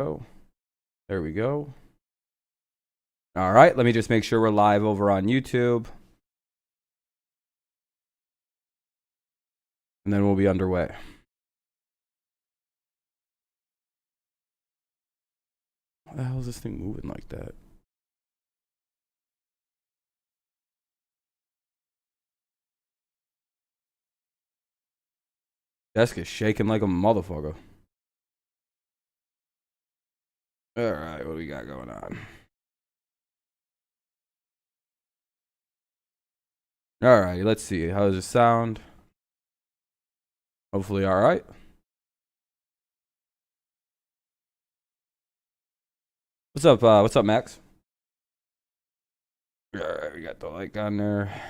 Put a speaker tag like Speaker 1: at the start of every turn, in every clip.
Speaker 1: Oh, there we go. All right, let me just make sure we're live over on YouTube. And then we'll be underway. Why the hell is this thing moving like that? Desk is shaking like a motherfucker. All right, what do we got going on? All right, let's see. How does it sound? Hopefully, all right. What's up? What's up, Max? All right, we got the like on there.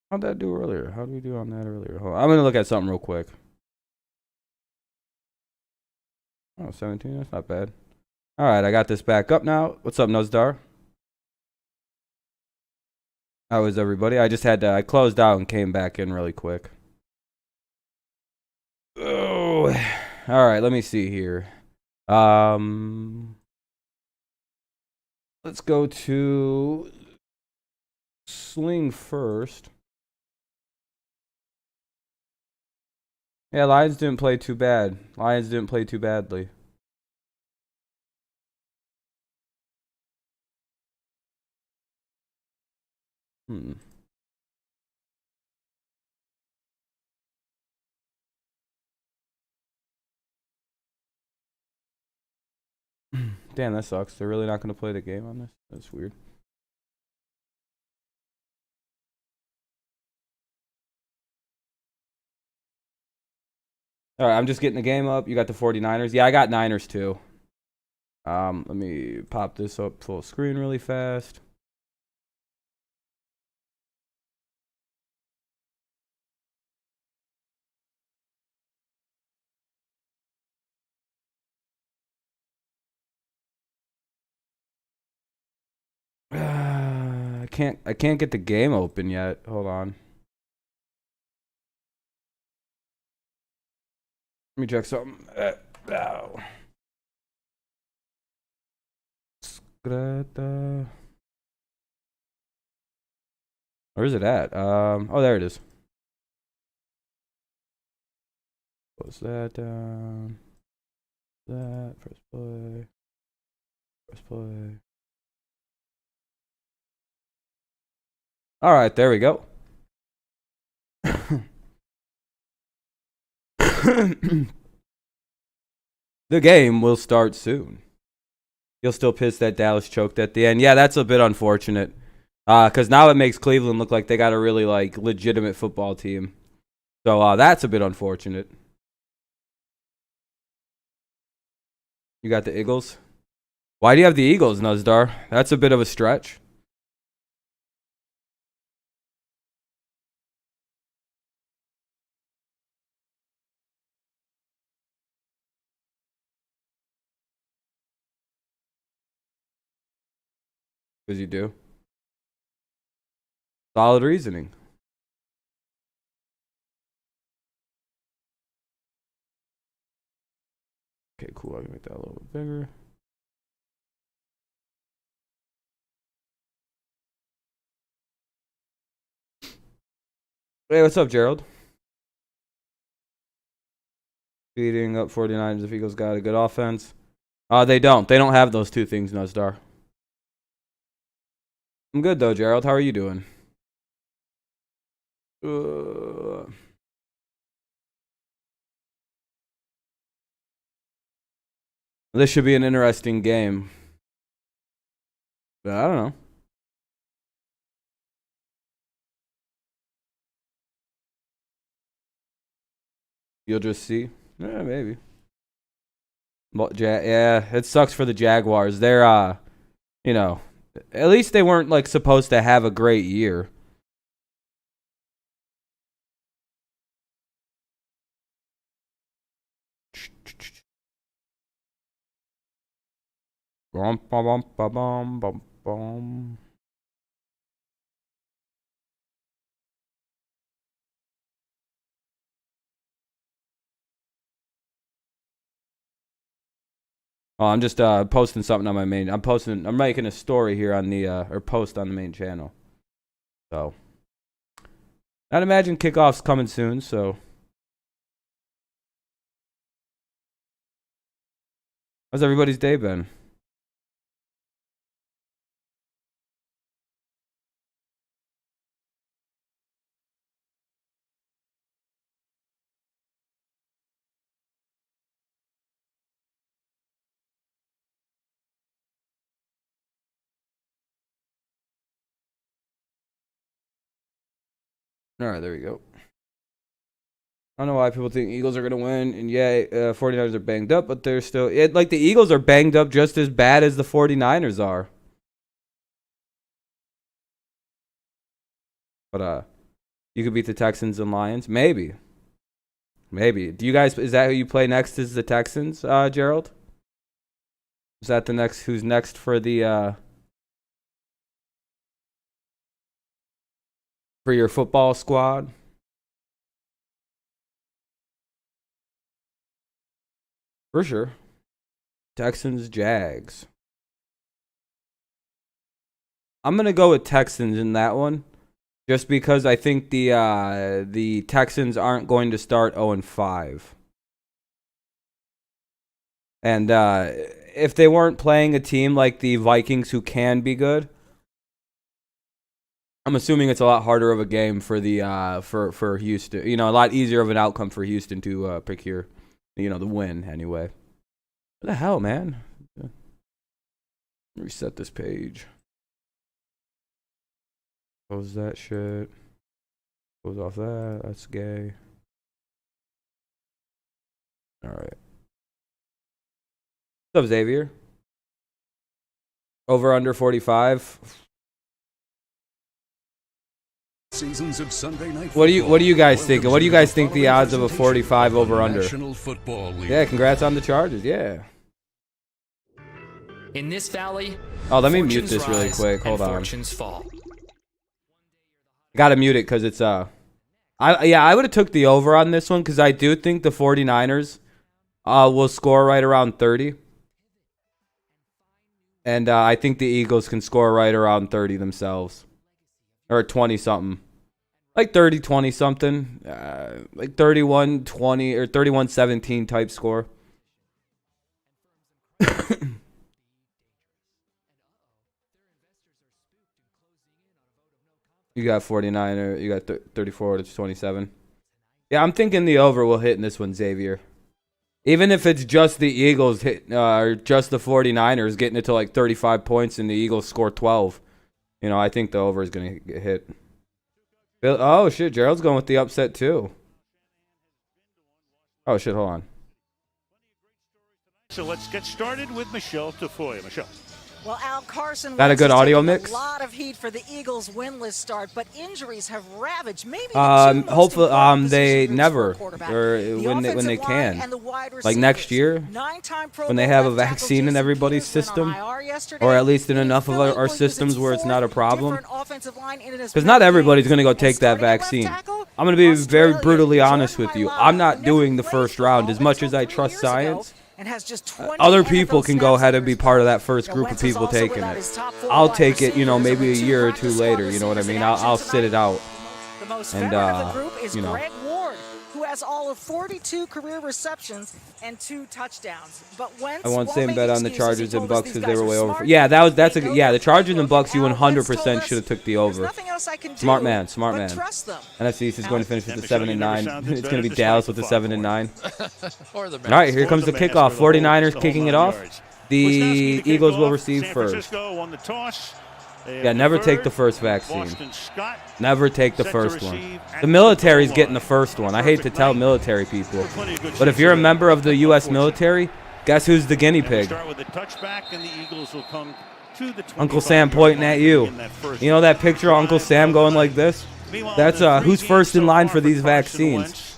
Speaker 1: How'd that do earlier? How did we do on that earlier? Hold on. I'm gonna look at something real quick. Oh, 17. That's not bad. All right, I got this back up now. What's up, Nozdar? How is everybody? I just had to. I closed out and came back in really quick. Oh, all right. Let me see here. Let's go to Sling first. Yeah, Lions didn't play too bad. Lions didn't play too badly. Damn, that sucks. They're really not going to play the game on this? That's weird. All right, I'm just getting the game up. You got the 49ers. Yeah, I got Niners too. Let me pop this up full screen really fast. I can't get the game open yet. Hold on. Let me check something. Where is it at? Oh, there it is. Close that down. That. Press play. Press play. All right, there we go. The game will start soon. You'll still piss that Dallas choked at the end. Yeah, that's a bit unfortunate. Because now it makes Cleveland look like they got a really like legitimate football team. So that's a bit unfortunate. You got the Eagles. Why do you have the Eagles, Nuzdar? That's a bit of a stretch. Because you do. Solid reasoning. Okay, cool. I can make that a little bit bigger. Hey, what's up, Gerald? Beating up 49ers if Eagles got a good offense. They don't. They don't have those two things, Nuzdar. I'm good, though, Gerald. How are you doing? This should be an interesting game. But I don't know. You'll just see. Yeah, maybe. But yeah, it sucks for the Jaguars. They're you know, at least they weren't like supposed to have a great year. Bum, bum, bum, bum, bum, bum. Oh, I'm just posting something on my main. I'm making a story here on the or post on the main channel. So, I'd imagine kickoff's coming soon. So, how's everybody's day been? All right, there we go. I don't know why people think Eagles are going to win. And yeah, 49ers are banged up, but they're still... like, the Eagles are banged up just as bad as the 49ers are. But, you could beat the Texans and Lions? Maybe. Maybe. Do you guys... Is that who you play next is the Texans, Gerald? Is that the next... Who's next for the... for your football squad? For sure. Texans, Jags. I'm going to go with Texans in that one. Just because I think the Texans aren't going to start 0-5. And if they weren't playing a team like the Vikings who can be good, I'm assuming it's a lot harder of a game for the for Houston. You know, a lot easier of an outcome for Houston to procure, you know, the win anyway. What the hell, man? Reset this page. Close that shit. Close off that. That's gay. All right. What's up, Xavier? Over under 45.
Speaker 2: Seasons of Sunday night
Speaker 1: what do you guys think? What do you guys think the odds of a 45 over under? Yeah, congrats on the Chargers. Yeah.
Speaker 3: In this valley,
Speaker 1: oh, let me mute this really quick. Hold on. Gotta mute it because it's I would have took the over on this one because I do think the 49ers will score right around 30. And I think the Eagles can score right around 30 themselves. Or 20-something. Like 30-20 something. Like 31-20 or 31-17 type score. You got 49er. You got 34-27. Yeah, I'm thinking the over will hit in this one, Xavier. Even if it's just the Eagles hit, or just the 49ers getting it to like 35 points and the Eagles score 12. You know, I think the over is going to get hit. Oh, shit. Gerald's going with the upset, too. Oh, shit. Hold on.
Speaker 4: So let's get started with Michelle Tafoya. Michelle.
Speaker 5: Well, Al Carson
Speaker 1: got a good audio mix.
Speaker 5: A lot of heat for the Eagles' winless start, but injuries have ravaged. Maybe
Speaker 1: hopefully they never or when they can, like next year when they have a vaccine in everybody's system, or at least in enough of our systems where it's not a problem. Because not everybody's going to go take that vaccine. I'm going to be very brutally honest with you. I'm not doing the first round as much as I trust science.
Speaker 5: And has just
Speaker 1: other people can go ahead and be part of that first group of people taking it. I'll take it, you know, maybe a year or two later. You know what I mean? I'll sit it out. And you know.
Speaker 5: Who has all of 42 career receptions and 2 touchdowns. But
Speaker 1: I won same bet on the Chargers and Bucks because they were way over. Yeah, the Chargers and Bucks. You 100% should have took the over. Smart man. NFC East is going to finish with the 7-9. It's going to be Dallas with the 7-9. All right, here comes the kickoff. 49ers kicking it off. The Eagles will receive first. Yeah, never take the first vaccine. Never take the first one. The military's getting the first one. I hate to tell military people. But if you're a member of the U.S. military, guess who's the guinea pig? Uncle Sam pointing at you. You know that picture of Uncle Sam going like this? That's who's first in line for these vaccines.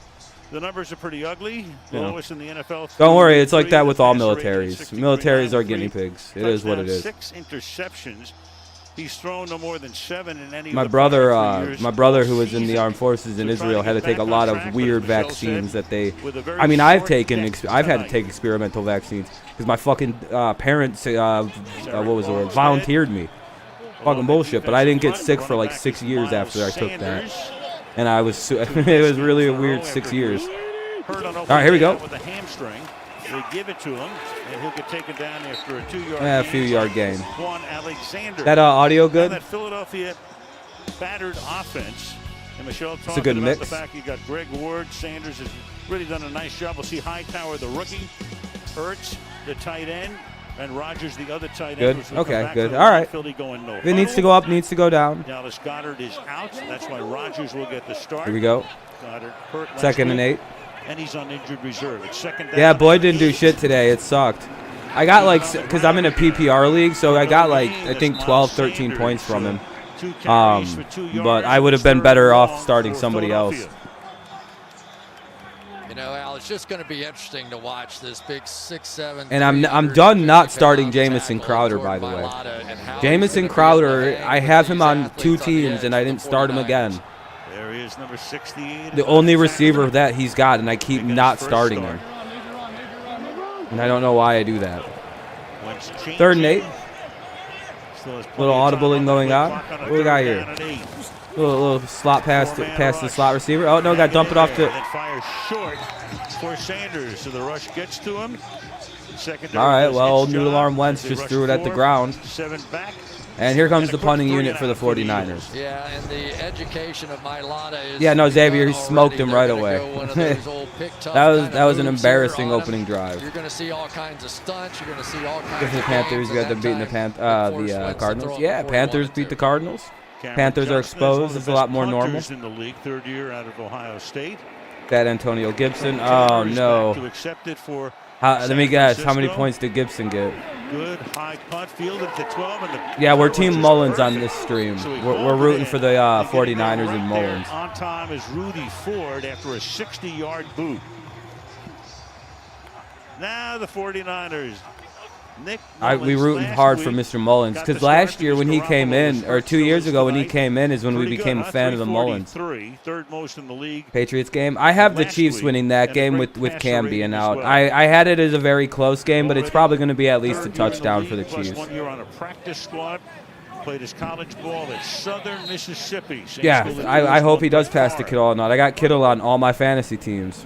Speaker 4: The numbers are pretty ugly. Lowest in the NFL.
Speaker 1: Don't worry, it's like that with all militaries. Militaries are guinea pigs. It is what it is.
Speaker 4: 6 interceptions. He's thrown no more than 7 in any
Speaker 1: My
Speaker 4: of the
Speaker 1: brother,
Speaker 4: prior 3 years
Speaker 1: my brother
Speaker 4: all
Speaker 1: who was in the
Speaker 4: season.
Speaker 1: armed forces in
Speaker 4: So
Speaker 1: Israel,
Speaker 4: trying
Speaker 1: had to
Speaker 4: get
Speaker 1: take a
Speaker 4: back
Speaker 1: lot
Speaker 4: on
Speaker 1: of
Speaker 4: track,
Speaker 1: weird
Speaker 4: but Michelle
Speaker 1: vaccines
Speaker 4: said,
Speaker 1: that they.
Speaker 4: with a very
Speaker 1: I mean, I've
Speaker 4: short
Speaker 1: taken.
Speaker 4: deck
Speaker 1: I've had to
Speaker 4: tonight.
Speaker 1: take experimental vaccines because my fucking parents, what was the word?
Speaker 4: Armstead.
Speaker 1: Volunteered me. Fucking
Speaker 4: Along the
Speaker 1: bullshit. But I didn't get
Speaker 4: defensive
Speaker 1: sick
Speaker 4: front,
Speaker 1: for
Speaker 4: running
Speaker 1: like
Speaker 4: back
Speaker 1: 6
Speaker 4: is
Speaker 1: years
Speaker 4: Miles
Speaker 1: after I took that,
Speaker 4: Sanders.
Speaker 1: and I was. It was really a weird 6 years.
Speaker 4: All
Speaker 1: right, here we go.
Speaker 4: With a hamstring. They give it to him, and he'll get taken down after a 2-yard
Speaker 1: Yeah, a
Speaker 4: gain.
Speaker 1: few yard gain.
Speaker 4: Juan Alexander.
Speaker 1: That audio
Speaker 4: And
Speaker 1: good?
Speaker 4: that Philadelphia battered offense. And Michelle
Speaker 1: It's a
Speaker 4: talking
Speaker 1: good
Speaker 4: about
Speaker 1: mix.
Speaker 4: the fact you got Greg Ward. Sanders has really done a nice job. We'll see Hightower, the rookie. Ertz, the tight end. And Rogers, the other tight end.
Speaker 1: Good.
Speaker 4: which will come
Speaker 1: Okay,
Speaker 4: back
Speaker 1: good.
Speaker 4: from the
Speaker 1: All right.
Speaker 4: Philly going no
Speaker 1: If it needs to
Speaker 4: huddle.
Speaker 1: go up, needs to go down.
Speaker 4: Dallas Goddard is out. That's why Rogers will get the start.
Speaker 1: Here we go.
Speaker 4: Goddard hurt last
Speaker 1: 2nd and
Speaker 4: week,
Speaker 1: 8.
Speaker 4: and he's on injured reserve. It's 2nd down.
Speaker 1: Yeah, Boyd didn't do shit today. It sucked. I got like, because I'm in a PPR league, so I got like, I think 12, 13 points from him.
Speaker 4: 2 carries for 2 yards.
Speaker 1: But I would have been better off starting somebody else.
Speaker 3: You know, Al, it's just going to be interesting to watch this big 6'7".
Speaker 1: And I'm done not starting Jamison Crowder, by the way. Jamison Crowder, I have him on 2 teams, and I didn't start him again.
Speaker 4: There he is, number 68.
Speaker 1: The only receiver that he's got, and I keep not starting him. And I don't know why I do that. 3rd and 8. Little audibling going on. What do we got here? Little slot pass to the slot receiver. Oh, no, got to dump it off to...
Speaker 4: That fires short for Sanders, so the rush gets to him.
Speaker 1: All right, well, old Noodle Arm Wentz just threw it at the ground.
Speaker 4: 7 back.
Speaker 1: And here comes the punting unit for the 49ers.
Speaker 3: Yeah, and the education of Mailata is...
Speaker 1: Yeah, no, Xavier, he smoked him right away. that was an embarrassing opening drive.
Speaker 3: You're going to see all kinds of stunts. You're going to see all kinds
Speaker 1: Give the
Speaker 3: of
Speaker 1: Panthers, you got them beating the Cardinals. Yeah, Panthers beat the Cardinals. Panthers are exposed. It's a lot more normal.
Speaker 4: In the league, 3rd year out of Ohio State.
Speaker 1: That Antonio Gibson. Oh, no.
Speaker 4: To accept it for
Speaker 1: Let me guess. How many points did Gibson get?
Speaker 4: Good high punt, fielded at the 12. And
Speaker 1: Yeah, we're Team Mullins on this stream. We're rooting for the 49ers and Mullins.
Speaker 4: On time is Rudy Ford after a 60-yard boot. Now the 49ers.
Speaker 1: We rooting hard for Mr. Mullins because last year when he came in, or 2 years ago when he came in, is when we became a fan of the Mullins.
Speaker 4: 3rd most in the league.
Speaker 1: Patriots game. I have the Chiefs winning that game with Cam being out. I had it as a very close game, but it's probably going to be at least a touchdown for the Chiefs.
Speaker 4: 1 year on a practice squad. Played his college ball at Southern Mississippi.
Speaker 1: Yeah, I hope he does pass to Kittle or not. I got Kittle on all my fantasy teams.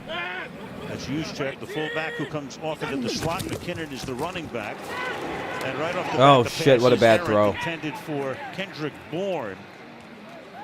Speaker 4: That's Juszczyk, the fullback who comes off into the slot. McKinnon is the running back. And right off the
Speaker 1: oh,
Speaker 4: back, the
Speaker 1: shit, what a bad
Speaker 4: pass is
Speaker 1: throw.
Speaker 4: intended for Kendrick Bourne.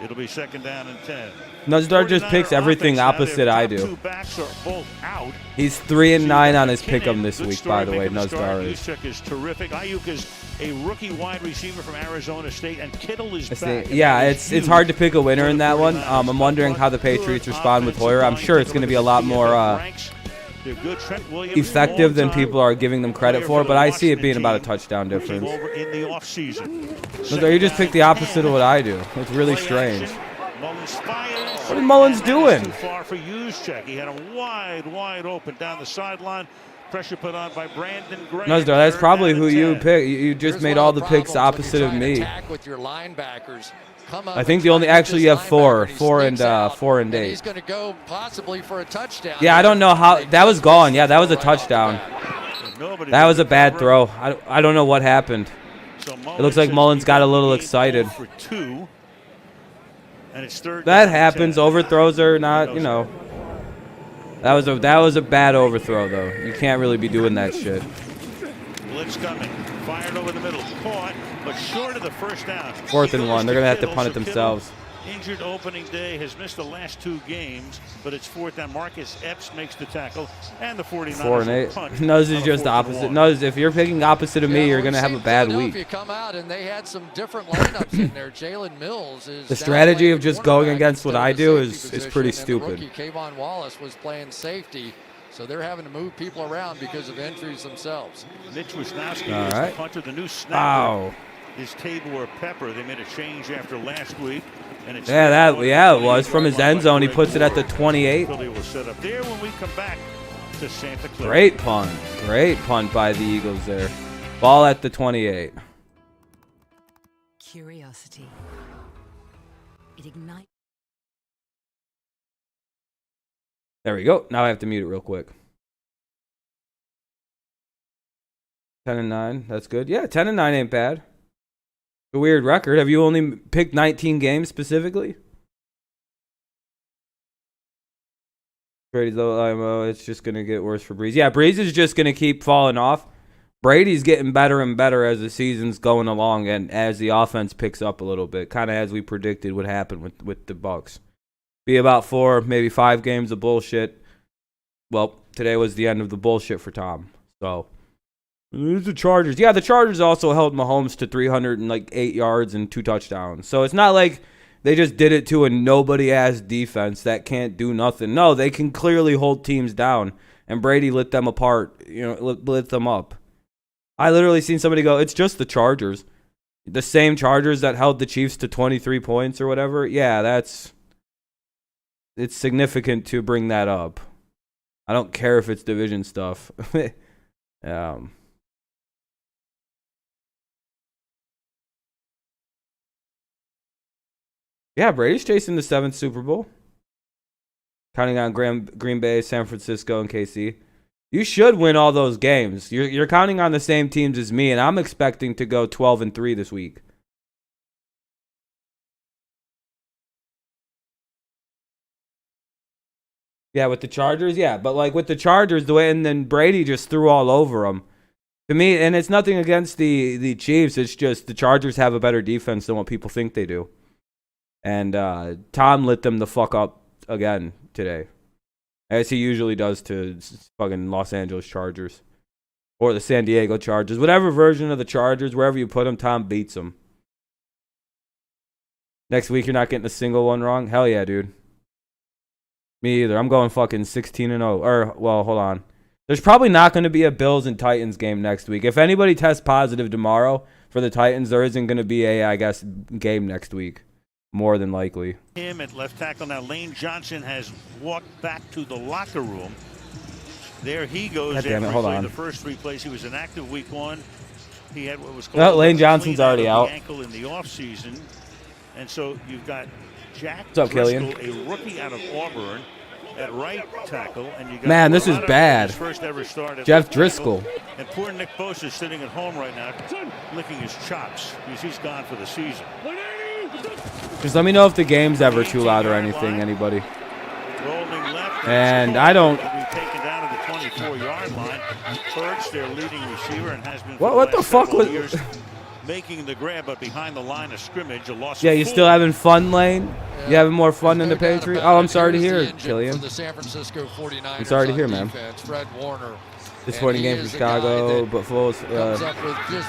Speaker 4: It'll be 2nd down and 10.
Speaker 1: Nuzdar just picks everything opposite I do.
Speaker 4: 2 backs are both out.
Speaker 1: He's 3-9 on his pick'em this week, by the way. Nuzdar is.
Speaker 4: Juszczyk is terrific. Ayuk is a rookie wide receiver from Arizona State, and Kittle is back.
Speaker 1: Yeah, it's hard to pick a winner in that one. I'm wondering how the Patriots respond with Hoyer. I'm sure it's going to be a lot more effective than people are giving them credit for, but I see it being about a touchdown difference. You just picked the opposite of what I do. It's really strange. What is Mullins doing?
Speaker 4: Too far for Juszczyk. He had him wide open down the sideline. Pressure put on by Brandon Graham.
Speaker 1: Nuzdar, that's probably who you pick. You just made all the picks opposite of me. I think the only you have 4 and 8.
Speaker 3: He's going to go possibly for a touchdown.
Speaker 1: Yeah, I don't know how that was gone. Yeah, that was a touchdown. That was a bad throw. I don't know what happened. It looks like Mullins got a little excited. That happens. Overthrows are not, you know. That was a bad overthrow though. You can't really be doing that shit.
Speaker 4: Blitz coming. Fired over the middle. Caught, but short of the 1st down.
Speaker 1: 4th and 1. They're going to have to punt it themselves.
Speaker 4: Injured opening day, has missed the last 2 games, but it's 4th down. Marcus Epps makes the tackle, and the 49ers
Speaker 1: 4 and 8. Nuz is just opposite. Nuz, if you're picking opposite of me, you're going to have a bad week.
Speaker 3: You come out and they had some different lineups in there. Jalen Mills is
Speaker 1: the strategy of just going against what I do is pretty stupid.
Speaker 3: Kayvon Wallace was playing safety, so they're having to move people around because of injuries themselves.
Speaker 4: Mitch Wisnowski
Speaker 1: is
Speaker 4: the punter, the new snapper.
Speaker 1: Wow.
Speaker 4: Is Tabor Pepper. They made a change after last week. And it's
Speaker 1: it was from his end zone. He puts it at the 28.
Speaker 4: Philly will set up there when we come back to Santa Clara.
Speaker 1: Great punt by the Eagles there. Ball at the 28.
Speaker 6: curiosity. It ignites.
Speaker 1: There we go. Now I have to mute it real quick. 10-9. That's good. Yeah, 10-9 ain't bad. A weird record. Have you only picked 19 games specifically? Brady's low IMO. It's just going to get worse for Breeze. Yeah, Breeze is just going to keep falling off. Brady's getting better and better as the season's going along and as the offense picks up a little bit, kind of as we predicted would happen with the Bucs. Be about 4, maybe 5 games of bullshit. Well, today was the end of the bullshit for Tom. So, there's the Chargers. Yeah, the Chargers also held Mahomes to 308 yards and 2 touchdowns. So it's not like they just did it to a nobody-ass defense that can't do nothing. No, they can clearly hold teams down, and Brady lit them apart, lit them up. I literally seen somebody go, it's just the Chargers. The same Chargers that held the Chiefs to 23 points or whatever. Yeah, it's significant to bring that up. I don't care if it's division stuff. Yeah, Brady's chasing the 7th Super Bowl. Counting on Green Bay, San Francisco, and KC. You should win all those games. You're counting on the same teams as me, and I'm expecting to go 12-3 this week. Yeah, with the Chargers, yeah. But, like, with the Chargers, the way, and then Brady just threw all over them. To me, and it's nothing against the Chiefs. It's just the Chargers have a better defense than what people think they do. And Tom lit them the fuck up again today. As he usually does to fucking Los Angeles Chargers. Or the San Diego Chargers. Whatever version of the Chargers, wherever you put them, Tom beats them. Next week, you're not getting a single one wrong? Hell yeah, dude. Me either. I'm going fucking 16-0. Or, well, hold on. There's probably not going to be a Bills and Titans game next week. If anybody tests positive tomorrow for the Titans, there isn't going to be a, I guess, game next week. More than likely.
Speaker 4: Him at left tackle now. Lane Johnson has walked back to the locker room. There he goes.
Speaker 1: God damn it, hold on.
Speaker 4: The first 3 plays, he was inactive week 1. He had what was called
Speaker 1: Lane Johnson's already out.
Speaker 4: Ankle in the offseason. And so you've got Jack
Speaker 1: What's up,
Speaker 4: Driscoll,
Speaker 1: Killian?
Speaker 4: a rookie out of Auburn, at right tackle. And you got
Speaker 1: Man, this is bad.
Speaker 4: First ever start at
Speaker 1: Jeff Driscoll.
Speaker 4: And poor Nick Bosa is sitting at home right now, licking his chops because he's gone for the season.
Speaker 1: Just let me know if the game's ever too loud or anything, anybody. And I don't.
Speaker 4: Taken down to the 24-yard line. Hurts, their leading receiver, and has been.
Speaker 1: What the fuck was?
Speaker 4: Making the grab, but behind the line of scrimmage, a loss.
Speaker 1: Yeah, you still having fun, Lane? You having more fun than the Patriots? Oh, I'm sorry to hear, Killian.
Speaker 3: The San Francisco 49ers
Speaker 1: I'm sorry to hear, man.
Speaker 3: Fred Warner.
Speaker 1: Disappointing game for Chicago, but full.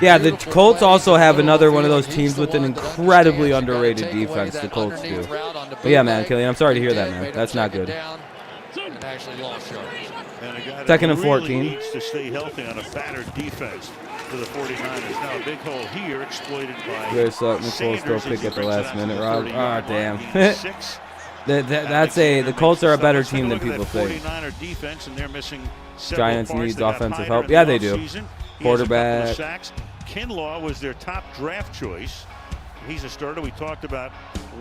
Speaker 1: Yeah, the Colts also have another one of those teams with an incredibly underrated defense. The Colts do. But yeah, man, Killian, I'm sorry to hear that, man. That's not good. Second and 14.
Speaker 4: Needs to stay healthy on a battered defense for the 49ers. Now a big hole here exploited by.
Speaker 1: Good suck. Nicole's still pick at the last minute, Rob. Ah, damn. The Colts are a better team than people think. Giants needs offensive help. Yeah, they do. Quarterback.
Speaker 4: Kinlaw was their top draft choice. He's a starter. We talked about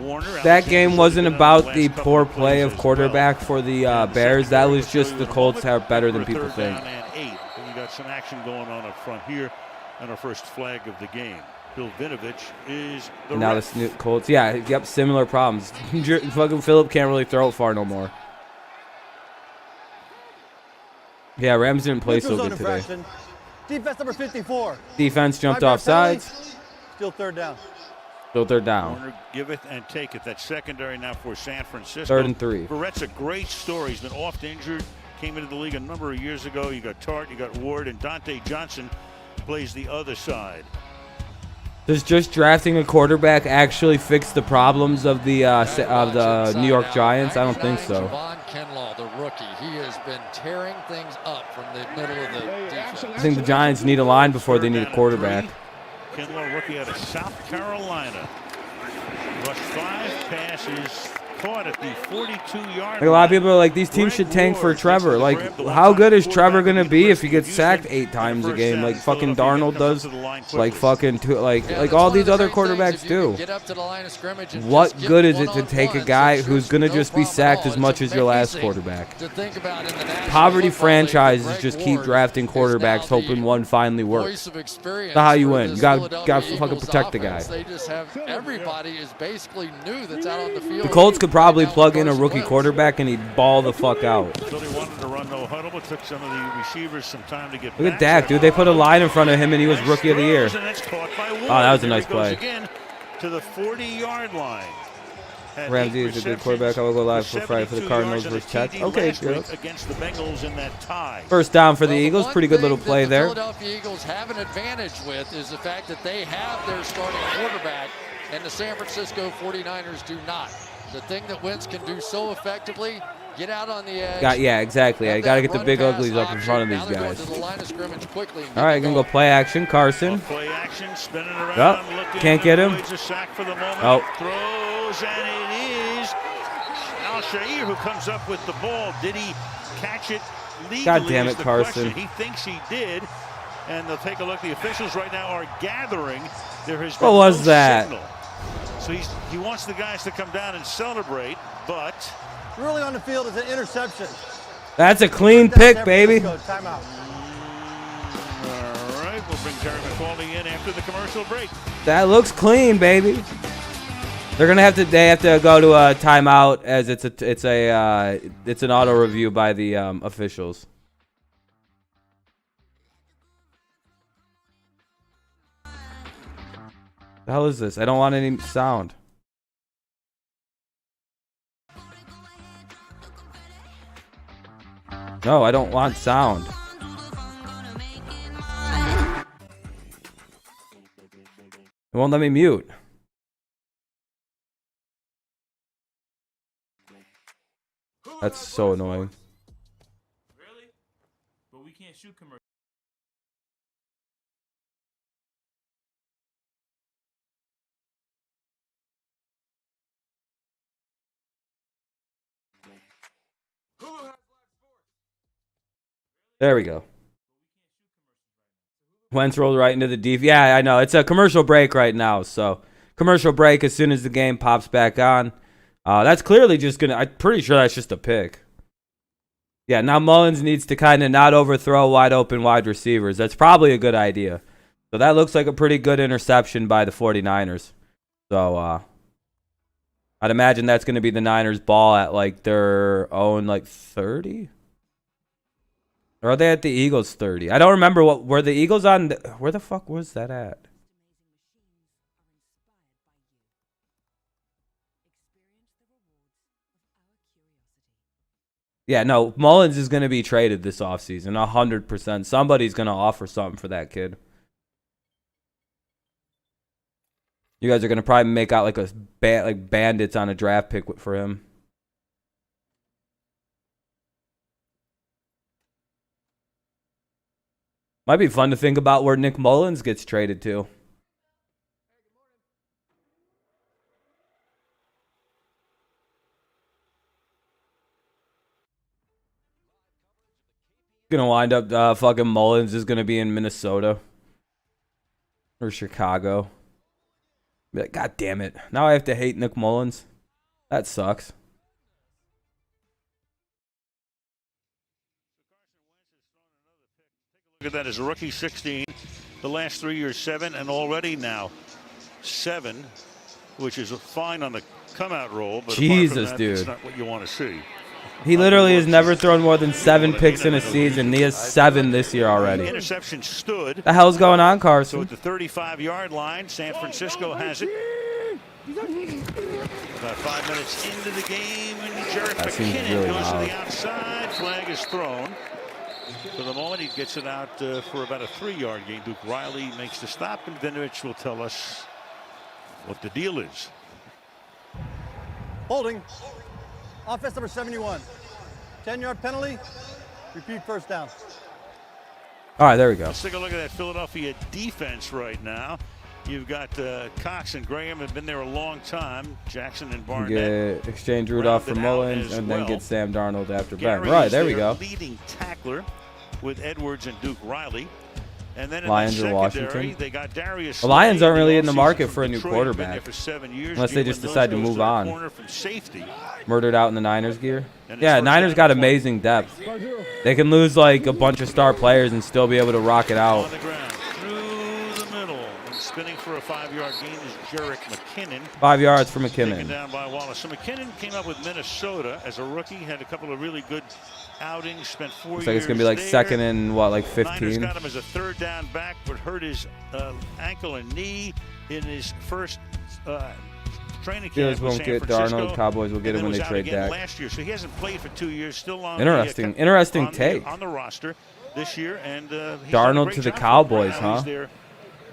Speaker 4: Warner.
Speaker 1: That game wasn't about the poor play of quarterback for the Bears. That was just the Colts are better than people think.
Speaker 4: And we got some action going on up front here on our first flag of the game. Bill Vinovich is the
Speaker 1: now
Speaker 4: ref.
Speaker 1: The Colts. Yeah, yep, similar problems. Fucking Phillip can't really throw it far no more. Yeah, Rams didn't play so good today.
Speaker 7: Defense number 54.
Speaker 1: Defense jumped off sides.
Speaker 7: Still third down.
Speaker 1: Still third down.
Speaker 4: Warner giveth and taketh. That secondary now for San Francisco.
Speaker 1: 3rd and 3.
Speaker 4: Barrett's a great story. He's been oft injured. Came into the league a number of years ago. You got Tart, you got Ward, and Dante Johnson plays the other side.
Speaker 1: Does just drafting a quarterback actually fix the problems of the New York Giants? I don't think so.
Speaker 3: Javon Kinlaw, the rookie, he has been tearing things up from the middle of the defense.
Speaker 1: I think the Giants need a line before they need a quarterback.
Speaker 4: Kinlaw, rookie out of South Carolina. Rush 5, passes caught at the 42-yard
Speaker 1: Like a lot of people are like, these teams should tank for Trevor. Like, how good is Trevor gonna be if he gets sacked 8 times a game, like fucking Darnold does, like fucking like all these other quarterbacks do? What good is it to take a guy who's gonna just be sacked as much as your last quarterback? Poverty franchises just keep drafting quarterbacks, hoping one finally works. That's how you win. You got to fucking protect the guy.
Speaker 3: They just have everybody is basically new that's out on the field.
Speaker 1: The Colts could probably plug in a rookie quarterback and he'd ball the fuck out.
Speaker 4: Billy wanted to run no huddle, but took some of the receivers some time to get
Speaker 1: Look at Dak, dude. They put a line in front of him and he was rookie of the year. Oh, that was a nice play.
Speaker 4: Again to the 40-yard line.
Speaker 1: Ramsey is a good quarterback. I will go live for Friday for the Cardinals versus Jets. Okay, good.
Speaker 4: Against the Bengals in that tie.
Speaker 1: First down for the Eagles. Pretty good little play there.
Speaker 3: The Philadelphia Eagles have an advantage with is the fact that they have their starting quarterback, and the San Francisco 49ers do not. The thing that Wentz can do so effectively, get out on the edge.
Speaker 1: Yeah, exactly. I got to get the big uglies up in front of these guys. All right, going to go play action. Carson.
Speaker 4: Play action, spinning around.
Speaker 1: Oh, can't get him.
Speaker 4: A sack for the moment.
Speaker 1: Oh.
Speaker 4: Throws, and it is Al-Shair who comes up with the ball. Did he catch it legally?
Speaker 1: God damn it, Carson.
Speaker 4: He thinks he did. And they'll take a look. The officials right now are gathering. There has
Speaker 1: What
Speaker 4: been
Speaker 1: was
Speaker 4: no
Speaker 1: that?
Speaker 4: signal. So he wants the guys to come down and celebrate, but
Speaker 7: Ruling on the field is an interception.
Speaker 1: That's a clean pick, baby.
Speaker 7: Timeout.
Speaker 4: all right, we'll bring Terry McCauley in after the commercial break.
Speaker 1: That looks clean, baby. They're gonna have to. They have to go to a timeout as it's an auto review by the officials. The hell is this? I don't want any sound. No, I don't want sound. It won't let me mute. That's so annoying.
Speaker 8: Really? But we can't shoot commercials.
Speaker 1: There we go. Wentz rolled right into the deep. Yeah, I know. It's a commercial break right now. So, commercial break as soon as the game pops back on. That's clearly just going to... I'm pretty sure that's just a pick. Yeah, now Mullins needs to kind of not overthrow wide open wide receivers. That's probably a good idea. So, that looks like a pretty good interception by the 49ers. So, I'd imagine that's going to be the Niners' ball at, like, their own, like, 30? Or are they at the Eagles 30? I don't remember what were the Eagles on. Where the fuck was that at? Yeah, no, Mullins is going to be traded this offseason, 100%. Somebody's going to offer something for that kid. You guys are going to probably make out like bandits on a draft pick for him. Might be fun to think about where Nick Mullins gets traded to. Gonna wind up fucking Mullins is gonna be in Minnesota or Chicago. Be like, God damn it! Now I have to hate Nick Mullins. That sucks.
Speaker 4: Look at that as a rookie, 16. The last 3 years, 7, and already now 7, which is fine on the come-out roll. But
Speaker 1: Jesus,
Speaker 4: that,
Speaker 1: dude.
Speaker 4: It's not what you want to see.
Speaker 1: He literally has never thrown more than 7 picks in a season. He has 7 this year already.
Speaker 4: Interception stood.
Speaker 1: The hell's going on, Carson?
Speaker 4: So at the 35-yard line, San Francisco has it. About 5 minutes into the game, and Jarrett McKinnon
Speaker 1: really
Speaker 4: goes
Speaker 1: loud.
Speaker 4: to the outside. Flag is thrown. For the moment, he gets it out for about a 3-yard gain. Duke Riley makes the stop, and Vinovich will tell us what the deal is.
Speaker 7: Holding. Offense number 71. 10-yard penalty. Repeat first down.
Speaker 1: All right, there we go.
Speaker 4: Let's take a look at that Philadelphia defense right now. You've got Cox and Graham have been there a long time. Jackson and Barnett.
Speaker 1: Get exchange Rudolph for
Speaker 4: rounded out
Speaker 1: Mullins,
Speaker 4: as
Speaker 1: and then
Speaker 4: well.
Speaker 1: get Sam Darnold after Ben.
Speaker 4: Gary
Speaker 1: Right,
Speaker 4: is
Speaker 1: there we
Speaker 4: their
Speaker 1: go.
Speaker 4: leading tackler with Edwards and Duke Riley. And then in
Speaker 1: Lions
Speaker 4: the
Speaker 1: or
Speaker 4: secondary,
Speaker 1: Washington.
Speaker 4: They got Darius
Speaker 1: The Lions
Speaker 4: Slay
Speaker 1: aren't really in the
Speaker 4: offseason
Speaker 1: market
Speaker 4: from
Speaker 1: for a new
Speaker 4: Detroit. He's been
Speaker 1: quarterback.
Speaker 4: there for 7 years.
Speaker 1: Unless they
Speaker 4: Jalen
Speaker 1: just
Speaker 4: Mills
Speaker 1: decide to
Speaker 4: goes
Speaker 1: move
Speaker 4: their
Speaker 1: on.
Speaker 4: corner from safety.
Speaker 1: Murdered out in the Niners gear.
Speaker 4: And it's
Speaker 1: Yeah,
Speaker 4: first
Speaker 1: Niners
Speaker 4: down
Speaker 1: got
Speaker 4: and 20.
Speaker 1: amazing depth. They can lose like a bunch of star players and still be able to rock it out.
Speaker 4: On the ground, through the middle, and spinning for a 5-yard gain is Jerick McKinnon.
Speaker 1: 5 yards for
Speaker 4: Taken
Speaker 1: McKinnon.
Speaker 4: down by Wallace. So McKinnon came up with Minnesota as a rookie, had a couple of really good outings, spent 4 years
Speaker 1: Looks like it's gonna be like
Speaker 4: there.
Speaker 1: second and what, like
Speaker 4: Niners
Speaker 1: 15.
Speaker 4: got him as a third down back, but hurt his ankle and knee in his first training camp
Speaker 1: Steelers
Speaker 4: with
Speaker 1: won't
Speaker 4: San
Speaker 1: get
Speaker 4: Francisco,
Speaker 1: Darnold. Cowboys will get
Speaker 4: and
Speaker 1: him when
Speaker 4: then
Speaker 1: they
Speaker 4: was out
Speaker 1: trade
Speaker 4: again
Speaker 1: Dak.
Speaker 4: last year, so he hasn't played for 2 years. Still on
Speaker 1: Interesting.
Speaker 4: the,
Speaker 1: Interesting
Speaker 4: on
Speaker 1: take.
Speaker 4: on the roster this year, and he's done a
Speaker 1: Darnold
Speaker 4: great
Speaker 1: to the
Speaker 4: job for
Speaker 1: Cowboys,
Speaker 4: them. Now
Speaker 1: huh?
Speaker 4: He's their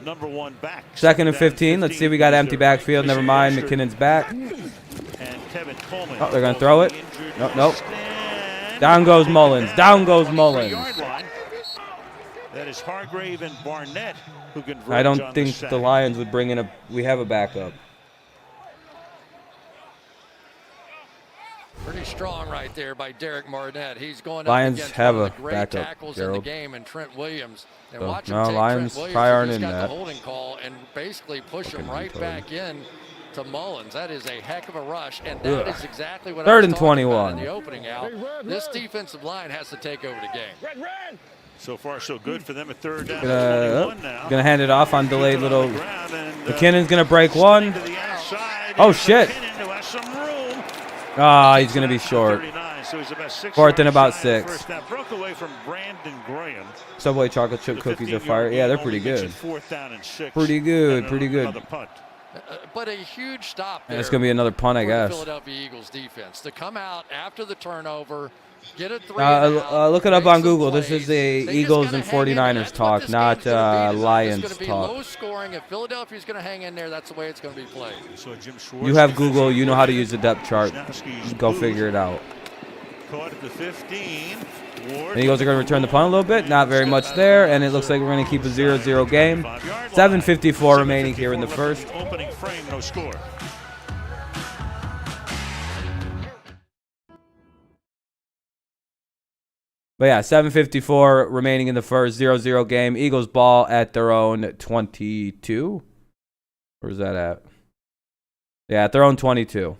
Speaker 4: number one back.
Speaker 1: Second and
Speaker 4: Down
Speaker 1: 15. Let's see. We got
Speaker 4: He's
Speaker 1: empty
Speaker 4: their
Speaker 1: backfield.
Speaker 4: right
Speaker 1: Never mind.
Speaker 4: receiver.
Speaker 1: McKinnon's back.
Speaker 4: And Kevin Coleman.
Speaker 1: Oh, they're gonna throw it.
Speaker 4: Injured
Speaker 1: Nope, nope.
Speaker 4: stand.
Speaker 1: Down goes
Speaker 4: Taken
Speaker 1: Mullins. Down goes
Speaker 4: 23
Speaker 1: Mullins.
Speaker 4: yard line. That is Hargrave and Barnett who converge
Speaker 1: I don't
Speaker 4: on
Speaker 1: think
Speaker 4: sack.
Speaker 1: the Lions would bring in a. We have a backup.
Speaker 3: Pretty strong right there by Derek Barnett. He's going
Speaker 1: Lions
Speaker 3: up against
Speaker 1: have
Speaker 3: one
Speaker 1: a
Speaker 3: of the great
Speaker 1: backup,
Speaker 3: tackles in
Speaker 1: Gerald.
Speaker 3: the game, and Trent Williams. And
Speaker 1: So,
Speaker 3: watch him
Speaker 1: no,
Speaker 3: take
Speaker 1: Lions
Speaker 3: Trent Williams,
Speaker 1: probably
Speaker 3: who
Speaker 1: aren't
Speaker 3: just
Speaker 1: in
Speaker 3: got
Speaker 1: that.
Speaker 3: the holding call, and basically push him
Speaker 1: Fucking
Speaker 3: right
Speaker 1: retarded.
Speaker 3: back in to Mullins. That is a heck of a rush, and that
Speaker 1: Ugh.
Speaker 3: is exactly what
Speaker 1: Third
Speaker 3: I was
Speaker 1: and
Speaker 3: talking about
Speaker 1: 21.
Speaker 3: in the opening out. This defensive line has to take over the game.
Speaker 4: So far, so good for them at third down.
Speaker 1: Gonna,
Speaker 4: 21 now.
Speaker 1: gonna hand it off on delayed
Speaker 4: Keep it
Speaker 1: little.
Speaker 4: on the ground and,
Speaker 1: McKinnon's gonna break one.
Speaker 4: to the outside.
Speaker 1: Oh,
Speaker 4: Is
Speaker 1: shit.
Speaker 4: McKinnon, who has some room.
Speaker 1: Ah, he's gonna be short.
Speaker 4: 39, so he's about 6
Speaker 1: Fourth and
Speaker 4: yards
Speaker 1: about
Speaker 4: shy of
Speaker 1: 6.
Speaker 4: First down. Broke away from Brandon Graham.
Speaker 1: Subway chocolate chip
Speaker 4: The
Speaker 1: cookies are
Speaker 4: 15-yard
Speaker 1: fire. Yeah,
Speaker 4: gain
Speaker 1: they're
Speaker 4: only
Speaker 1: pretty
Speaker 4: makes
Speaker 1: good.
Speaker 4: it 4th down and 6.
Speaker 1: Pretty good,
Speaker 4: And
Speaker 1: pretty good.
Speaker 4: another punt.
Speaker 3: But a huge stop there.
Speaker 1: It's gonna be another punt, I
Speaker 3: for the
Speaker 1: guess.
Speaker 3: Philadelphia Eagles defense to come out after the turnover, get a 3 and out,
Speaker 1: Look it up
Speaker 3: make
Speaker 1: on
Speaker 3: some
Speaker 1: Google. This
Speaker 3: plays.
Speaker 1: is a
Speaker 3: They just
Speaker 1: Eagles
Speaker 3: gotta
Speaker 1: and
Speaker 3: hang in there.
Speaker 1: 49ers
Speaker 3: That's what
Speaker 1: talk,
Speaker 3: this
Speaker 1: not
Speaker 3: game's gonna be. It's
Speaker 1: Lions
Speaker 3: just gonna
Speaker 1: talk.
Speaker 3: be low scoring. If Philadelphia's going to hang in there, that's the way it's going to be played.
Speaker 4: So Jim Schwartz,
Speaker 1: You have
Speaker 4: defensive
Speaker 1: Google. You know how to use
Speaker 4: coordinator.
Speaker 1: the depth chart.
Speaker 4: Wisnowski's
Speaker 1: Go
Speaker 4: booth.
Speaker 1: figure it out.
Speaker 4: Caught at the 15. Ward
Speaker 1: The Eagles are going to return the punt a little bit. Not very much there, and it looks like we're going to keep a 0-0 game.
Speaker 4: 5-yard
Speaker 1: 7:54
Speaker 4: line.
Speaker 1: remaining here in the
Speaker 4: 7:54 left
Speaker 1: first.
Speaker 4: in the opening frame, no score.
Speaker 1: But yeah, 7:54 remaining in the first. 0-0 game. Eagles ball at their own 22. Where's that at? Yeah, at their own 22.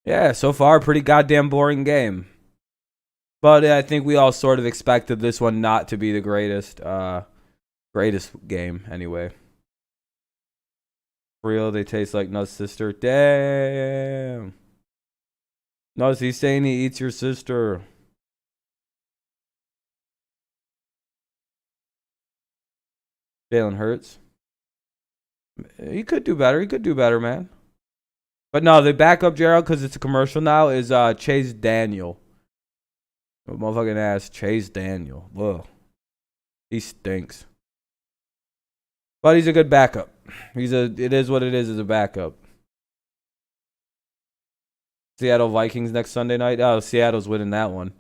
Speaker 1: Yeah, so far, pretty goddamn boring game. But I think we all sort of expected this one not to be the greatest game anyway. For real, they taste like Nut's sister. Damn. Nuts, he's saying he eats your sister. Jalen Hurts. He could do better. He could do better, man. But no, the backup, Gerald, because it's a commercial now, is Chase Daniel. Motherfucking ass Chase Daniel. Ugh. He stinks. But he's a good backup. It is what it is as a backup. Seattle Vikings next Sunday night. Oh, Seattle's winning that one.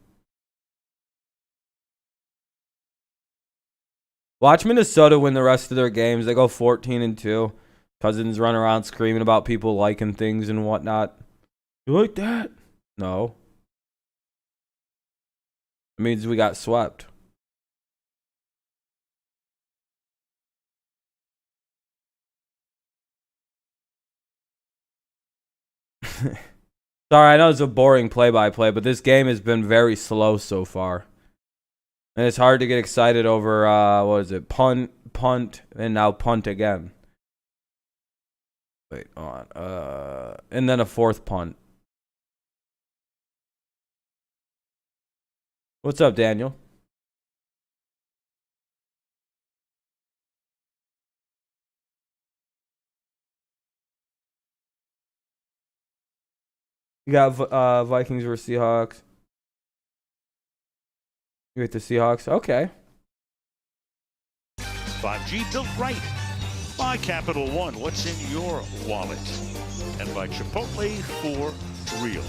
Speaker 1: Watch Minnesota win the rest of their games. They go 14-2. Cousins run around screaming about people liking things and whatnot. You like that? No. It means we got swept. Sorry, I know it's a boring play-by-play, but this game has been very slow so far. And it's hard to get excited over, what is it, punt, and now punt again. Wait, on. And then a fourth punt. What's up, Daniel? You got Vikings versus Seahawks. You hate the Seahawks? Okay.
Speaker 4: 5G built right by Capital One. What's in your wallet? And by Chipotle for real.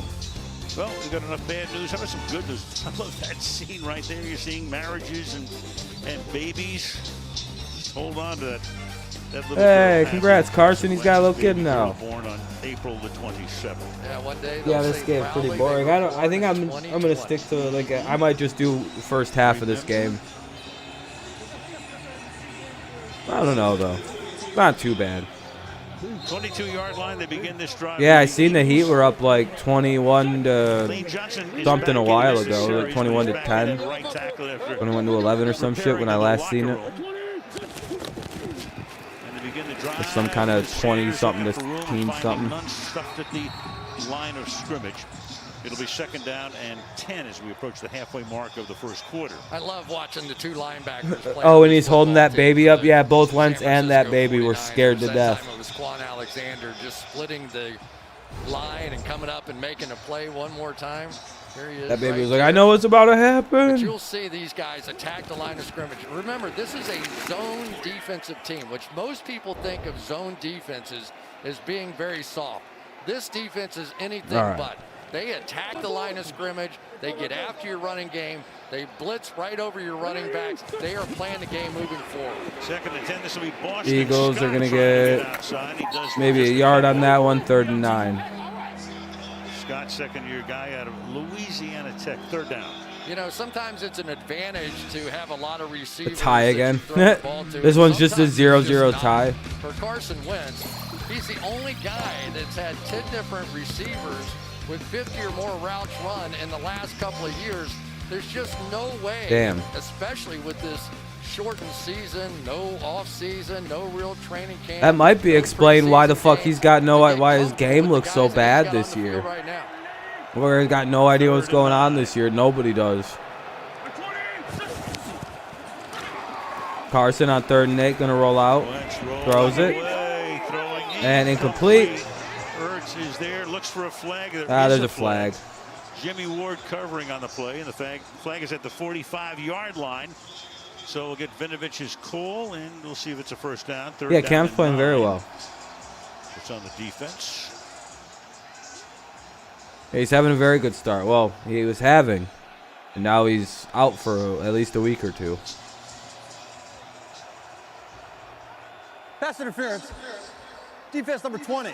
Speaker 4: Well, we got enough bad news. How about some good news? I love that scene right there. You're seeing marriages and babies. Hold on to that. Little
Speaker 1: Hey,
Speaker 4: girl
Speaker 1: congrats,
Speaker 4: has
Speaker 1: Carson. He's got a little
Speaker 4: Wentz's
Speaker 1: kid
Speaker 4: baby
Speaker 1: now.
Speaker 4: girl born on April the 27th.
Speaker 3: Yeah, one day
Speaker 1: Yeah,
Speaker 3: they'll
Speaker 1: this
Speaker 3: say
Speaker 1: game's pretty
Speaker 3: proudly
Speaker 1: boring.
Speaker 3: they were
Speaker 1: I think
Speaker 3: born in
Speaker 1: I'm
Speaker 3: 2020.
Speaker 1: gonna stick to like I might just do the first half of this game. I don't know though. Not too bad.
Speaker 4: 22-yard line. They begin this drive.
Speaker 1: Yeah, I seen the Heat were up like 21 to
Speaker 4: Lane Johnson is
Speaker 1: something
Speaker 4: back
Speaker 1: a
Speaker 4: in
Speaker 1: while
Speaker 4: this
Speaker 1: ago, like
Speaker 4: series,
Speaker 1: 21
Speaker 4: but
Speaker 1: to
Speaker 4: he's back in
Speaker 1: 10,
Speaker 4: at right tackle after
Speaker 1: 21 to 11 or some shit when I
Speaker 4: repairing in the
Speaker 1: last seen
Speaker 4: locker
Speaker 1: it.
Speaker 4: room. And they begin the drive.
Speaker 1: Or some kind of 20 something to
Speaker 4: Looking for room
Speaker 1: 15
Speaker 4: and finding
Speaker 1: something.
Speaker 4: none stuffed at the line of scrimmage. It'll be 2nd down and 10 as we approach the halfway mark of the first quarter.
Speaker 3: I love watching the two linebackers play.
Speaker 1: Oh, and
Speaker 3: this
Speaker 1: he's holding
Speaker 3: football
Speaker 1: that
Speaker 3: team
Speaker 1: baby
Speaker 3: for
Speaker 1: up.
Speaker 3: the
Speaker 1: Yeah, both
Speaker 3: San
Speaker 1: Wentz and that
Speaker 3: Francisco
Speaker 1: baby were
Speaker 3: 49ers.
Speaker 1: scared to
Speaker 3: That
Speaker 1: death.
Speaker 3: time it was Quan Alexander just splitting the line and coming up and making a play one more time. Here he is.
Speaker 1: That baby
Speaker 3: right
Speaker 1: was like,
Speaker 3: there.
Speaker 1: I know what's about to
Speaker 3: But
Speaker 1: happen.
Speaker 3: you'll see these guys attack the line of scrimmage. Remember, this is a zone defensive team, which most people think of zone defenses as being very soft. This defense is anything
Speaker 1: All right.
Speaker 3: but. They attack the line of scrimmage. They get after your running game. They blitz right over your running backs. They are playing the game moving forward.
Speaker 4: 2nd and 10. This will be Boston.
Speaker 1: Eagles are
Speaker 4: Scott
Speaker 1: gonna
Speaker 4: trying to
Speaker 1: get
Speaker 4: outside. He does
Speaker 1: maybe
Speaker 4: just
Speaker 1: a yard
Speaker 4: couple.
Speaker 1: on that one, 3rd and 9.
Speaker 4: Scott, 2nd-year guy out of Louisiana Tech. 3rd down.
Speaker 3: You know, sometimes it's an advantage to have a lot of
Speaker 1: A
Speaker 3: receivers.
Speaker 1: tie
Speaker 3: that
Speaker 1: again.
Speaker 3: you throw the ball to.
Speaker 1: This one's just a
Speaker 3: Sometimes it's
Speaker 1: 0-0
Speaker 3: not.
Speaker 1: tie.
Speaker 3: For Carson Wentz, he's the only guy that's had 10 different receivers with 50 or more routes run in the last couple of years. There's just no way,
Speaker 1: Damn.
Speaker 3: especially with this shortened season, no off season, no real training camp.
Speaker 1: That might be
Speaker 3: no
Speaker 1: explained why the
Speaker 3: preseason
Speaker 1: fuck
Speaker 3: games,
Speaker 1: he's got no
Speaker 3: to get
Speaker 1: why his
Speaker 3: comfortable
Speaker 1: game
Speaker 3: with the
Speaker 1: looks so
Speaker 3: guys that he's
Speaker 1: bad
Speaker 3: got
Speaker 1: this
Speaker 3: on the
Speaker 1: year.
Speaker 3: field right now.
Speaker 1: We've got no idea what's going on this year. Nobody does. Carson on 3rd and 8, gonna roll out. Throws it. And incomplete.
Speaker 4: Ertz is there, looks for a flag.
Speaker 1: There's a flag.
Speaker 4: Jimmy Ward covering on the play, and the flag is at the 45-yard line. So we'll get Vinovich's call, and we'll see if it's a 1st down. 3rd
Speaker 1: Yeah,
Speaker 4: down
Speaker 1: Cam's
Speaker 4: and
Speaker 1: playing very
Speaker 4: 9.
Speaker 1: well.
Speaker 4: It's on the defense.
Speaker 1: He's having a very good start. Well, he was having, and now he's out for at least a week or two.
Speaker 7: Pass interference. Defense number 20.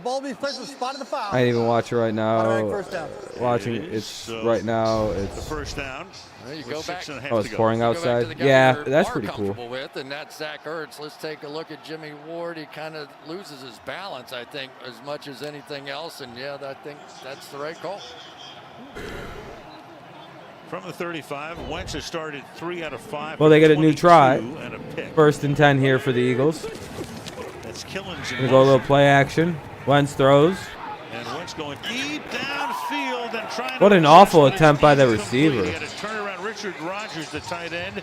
Speaker 7: Ball being placed with the spot of the foul.
Speaker 1: I ain't even watching right now.
Speaker 7: Automatic 1st down.
Speaker 1: Watching
Speaker 4: It is,
Speaker 1: it's
Speaker 4: so
Speaker 1: right now.
Speaker 4: The
Speaker 1: It's
Speaker 4: 1st down.
Speaker 3: Well, you
Speaker 4: with
Speaker 3: go back.
Speaker 4: 6.5
Speaker 1: oh, it's
Speaker 4: to go.
Speaker 1: pouring
Speaker 3: Go back to
Speaker 1: outside.
Speaker 3: the guy
Speaker 1: Yeah,
Speaker 3: you're
Speaker 1: that's
Speaker 3: more
Speaker 1: pretty cool.
Speaker 3: comfortable with, and that's Zach Ertz. Let's take a look at Jimmy Ward. He kind of loses his balance, I think, as much as anything else. And yeah, I think that's the right call.
Speaker 4: From the 35, Wentz has started 3 out of 5.
Speaker 1: Well, they get a new try.
Speaker 4: And a pick.
Speaker 1: 1st and 10 here for the Eagles.
Speaker 4: That's Killins.
Speaker 1: Gonna go a little play action. Wentz throws.
Speaker 4: And Wentz going deep downfield and trying.
Speaker 1: What
Speaker 4: to
Speaker 1: an awful
Speaker 4: adjust,
Speaker 1: attempt by the
Speaker 4: it's incomplete.
Speaker 1: receiver.
Speaker 4: He had to turn around. Richard Rogers, the tight end.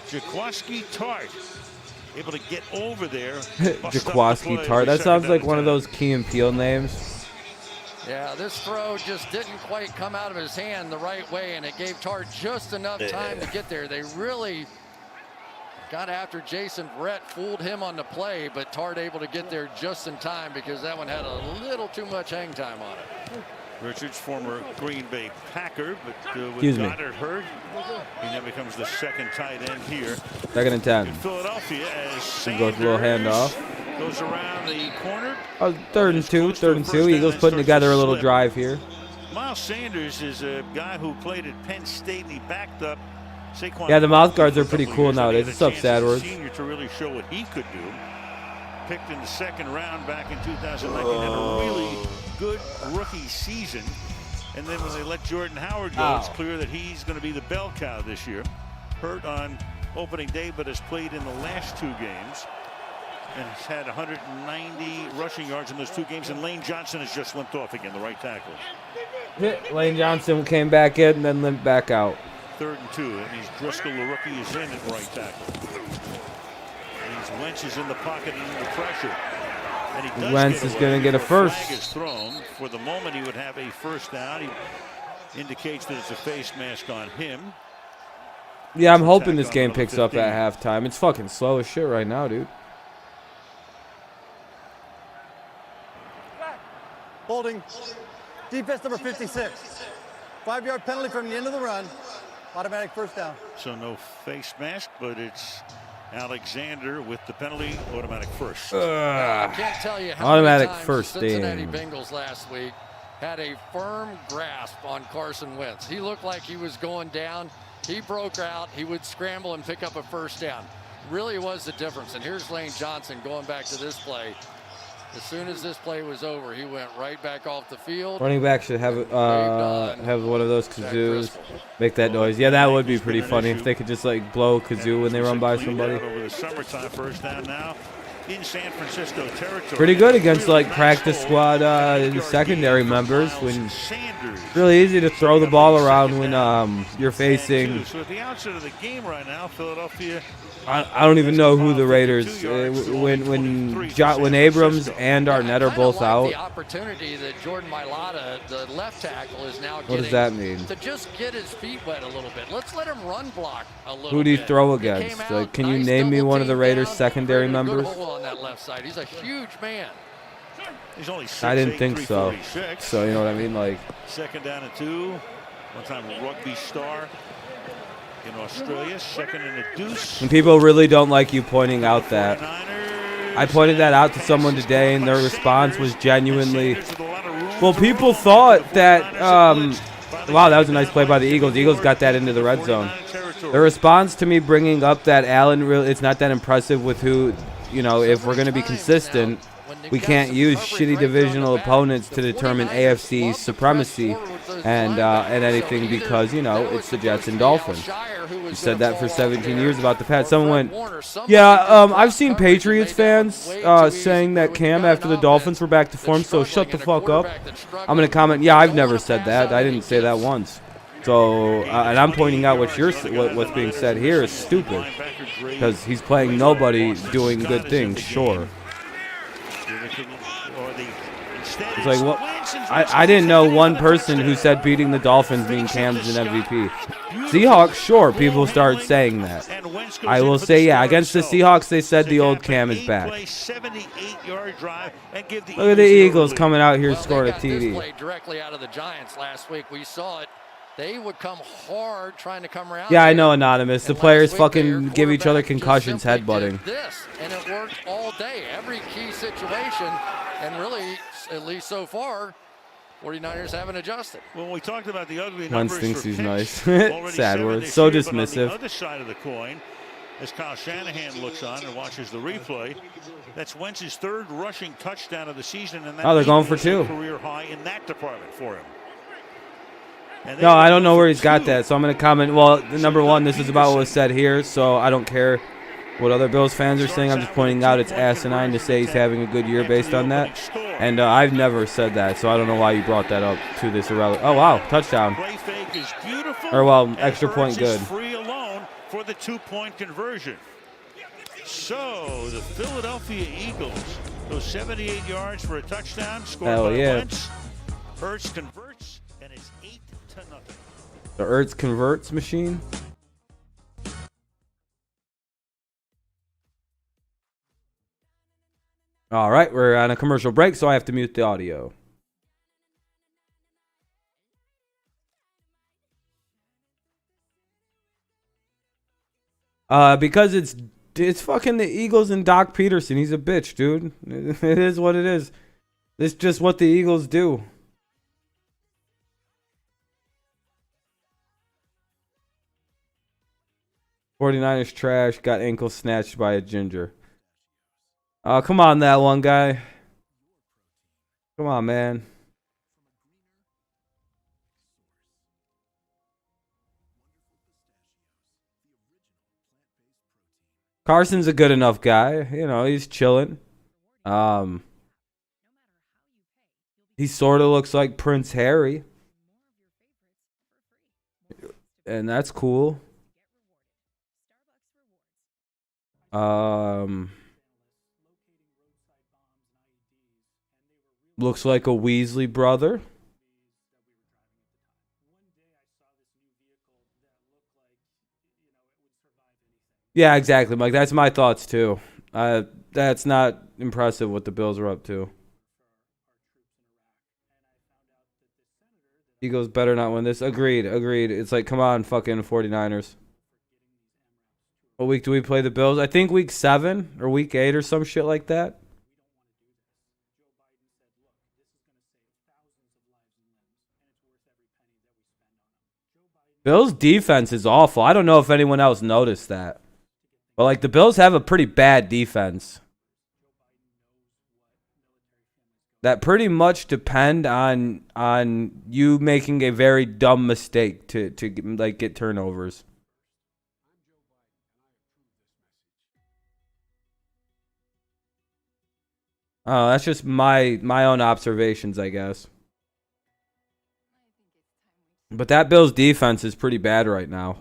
Speaker 4: Jaquaski Tart able to get over there.
Speaker 1: Jaquaski Tart. That sounds like one of those Key and Peele names.
Speaker 3: Yeah, this throw just didn't quite come out of his hand the right way, and it gave Tart just enough time to get there. They really got after Jason Verrett, fooled him on the play, but Tart able to get there just in time because that one had a little too much hang time on it.
Speaker 4: Richards, former Green Bay Packer, but with
Speaker 1: Excuse me.
Speaker 4: Goddard hurt, he now becomes the 2nd tight end here
Speaker 1: 2nd and 10.
Speaker 4: in Philadelphia as
Speaker 1: Some goes a little
Speaker 4: Sanders
Speaker 1: handoff.
Speaker 4: goes around the corner.
Speaker 1: Oh, 3rd and 2. 3rd and 2. Eagles putting together a little drive here.
Speaker 4: Miles Sanders is a guy who played at Penn State, and he backed up Saquon.
Speaker 1: Yeah, the mouth guards are
Speaker 4: for a
Speaker 1: pretty
Speaker 4: couple
Speaker 1: cool
Speaker 4: years, and he
Speaker 1: nowadays.
Speaker 4: had a
Speaker 1: What's up,
Speaker 4: chance as a
Speaker 1: Sadworth?
Speaker 4: senior to really show what he could do. Picked in the 2nd round back in 2019, had a really good rookie season. And then when they let Jordan Howard go, it's clear that he's going to be the bell cow this year. Hurt on opening day, but has played in the last 2 games. And has had 190 rushing yards in those 2 games. And Lane Johnson has just limped off again, the right tackle.
Speaker 1: Lane Johnson came back in and then limped back out.
Speaker 4: 3rd and 2. And he's Driscoll, the rookie, is in at right tackle. And Wentz is in the pocket and under pressure. And he does
Speaker 1: Wentz is going to get a first.
Speaker 4: Flag is thrown. For the moment, he would have a 1st down. He indicates that it's a face mask on him.
Speaker 1: Yeah, I'm hoping this game picks up at halftime. It's fucking slow as shit right now, dude.
Speaker 7: Holding. Defense number 56. 5-yard penalty from the end of the run. Automatic first down.
Speaker 4: So no face mask, but it's Alexander with the penalty, automatic first.
Speaker 3: I can't tell you how
Speaker 1: Automatic
Speaker 3: many times
Speaker 1: first
Speaker 3: the Cincinnati
Speaker 1: down.
Speaker 3: Bengals last week had a firm grasp on Carson Wentz. He looked like he was going down. He broke out. He would scramble and pick up a first down. Really was the difference. And here's Lane Johnson going back to this play. As soon as this play was over, he went right back off the field.
Speaker 1: Running back should have one of those kazoos, make that noise. Yeah, that would be pretty funny if they could just like blow a kazoo when they run by somebody.
Speaker 4: Over the summertime, first down now in San Francisco territory.
Speaker 1: Pretty good against like practice squad secondary members when it's really easy to throw the ball around when you're facing.
Speaker 4: So at the outset of the game right now, Philadelphia.
Speaker 1: I don't even know who the Raiders when Abrams and Arnett are both out.
Speaker 3: The opportunity that Jordan Mailata, the left tackle, is now getting.
Speaker 1: What does that mean?
Speaker 3: To just get his feet wet a little bit. Let's let him run block a little bit.
Speaker 1: Who do you throw against? Like, can you name me one of the Raiders secondary members?
Speaker 3: Good hole on that left side. He's a huge man.
Speaker 4: He's only 6'8",
Speaker 1: I didn't think so. So you know what I mean, like.
Speaker 4: Second down and 2. One-time rugby star in Australia. Second and a deuce.
Speaker 1: And people really don't like you pointing out that. I pointed that out to someone today, and their response was genuinely. Well, people thought that. Wow, that was a nice play by the Eagles. The Eagles got that into the red zone. The response to me bringing up that Allen, really, it's not that impressive with who, if we're going to be consistent, we can't use shitty divisional opponents to determine AFC supremacy and anything because, it's the Jets and Dolphins. You said that for 17 years about the Pats. Someone went, yeah, I've seen Patriots fans saying that Cam after the Dolphins were back to form, so shut the fuck up. I'm going to comment, yeah, I've never said that. I didn't say that once. So, and I'm pointing out what's being said here is stupid because he's playing nobody doing good things, sure. It's like, well, I didn't know one person who said beating the Dolphins mean Cam's an MVP. Seahawks, sure, people start saying that. I will say, yeah, against the Seahawks, they said the old Cam is back. Look at the Eagles coming out here scoring a TD.
Speaker 3: Directly out of the Giants last week, we saw it. They would come hard trying to come around.
Speaker 1: Yeah, I know, Anonymous. The players fucking give each other concussions headbutting.
Speaker 3: This, and it worked all day. Every key situation, and really, at least so far, 49ers haven't adjusted.
Speaker 4: When we talked about the ugly
Speaker 1: Wentz
Speaker 4: numbers
Speaker 1: thinks
Speaker 4: for
Speaker 1: he's
Speaker 4: picks,
Speaker 1: nice. Sad words. So dismissive.
Speaker 4: On the other side of the coin, as Kyle Shanahan looks on and watches the replay, that's Wentz's third rushing touchdown of the season, and
Speaker 1: they're going for 2.
Speaker 4: Career high in that department for him.
Speaker 1: No, I don't know where he's got that, so I'm going to comment. Well, number one, this is about what was said here, so I don't care what other Bills fans are saying. I'm just pointing out it's asinine to say he's having a good year based on that. And I've never said that, so I don't know why you brought that up to this irrelevant. Oh, wow, touchdown. Or, well, extra point good.
Speaker 4: Free alone for the 2-point conversion. So, the Philadelphia Eagles, those 78 yards for a touchdown, scored by Wentz. Hurts converts, and it's 8-0.
Speaker 1: The Ertz converts machine. All right, we're on a commercial break, so I have to mute the audio. Because it's fucking the Eagles and Doc Peterson. He's a bitch, dude. It is what it is. It's just what the Eagles do. '49ers trash, got ankle snatched by a ginger. Oh, come on, that one guy. Come on, man. Carson's a good enough guy. He's chilling. He sort of looks like Prince Harry. And that's cool. Looks like a Weasley brother. Yeah, exactly, Mike. That's my thoughts too. That's not impressive what the Bills are up to. Eagles better not win this. Agreed. It's like, come on, fucking 49ers. What week do we play the Bills? I think week 7 or week 8 or some shit like that. Bills defense is awful. I don't know if anyone else noticed that. But like the Bills have a pretty bad defense. That pretty much depend on you making a very dumb mistake to like get turnovers. Oh, that's just my own observations, I guess. But that Bills defense is pretty bad right now.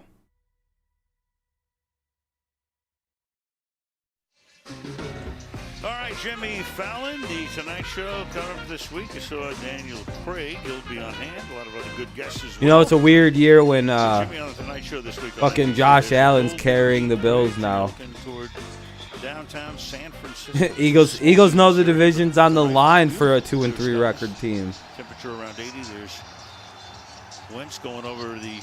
Speaker 4: All right, Jimmy Fallon, the Tonight Show coming up this week. You saw Daniel Craig. He'll be on hand. A lot of other good guests as well.
Speaker 1: You know, it's a weird year when
Speaker 4: Jimmy on the Tonight Show this week.
Speaker 1: fucking Josh Allen's carrying the Bills now.
Speaker 4: Downtown San Francisco.
Speaker 1: Eagles know the division's on the line for a 2-3 record team.
Speaker 4: Temperature around 80. There's Wentz going over the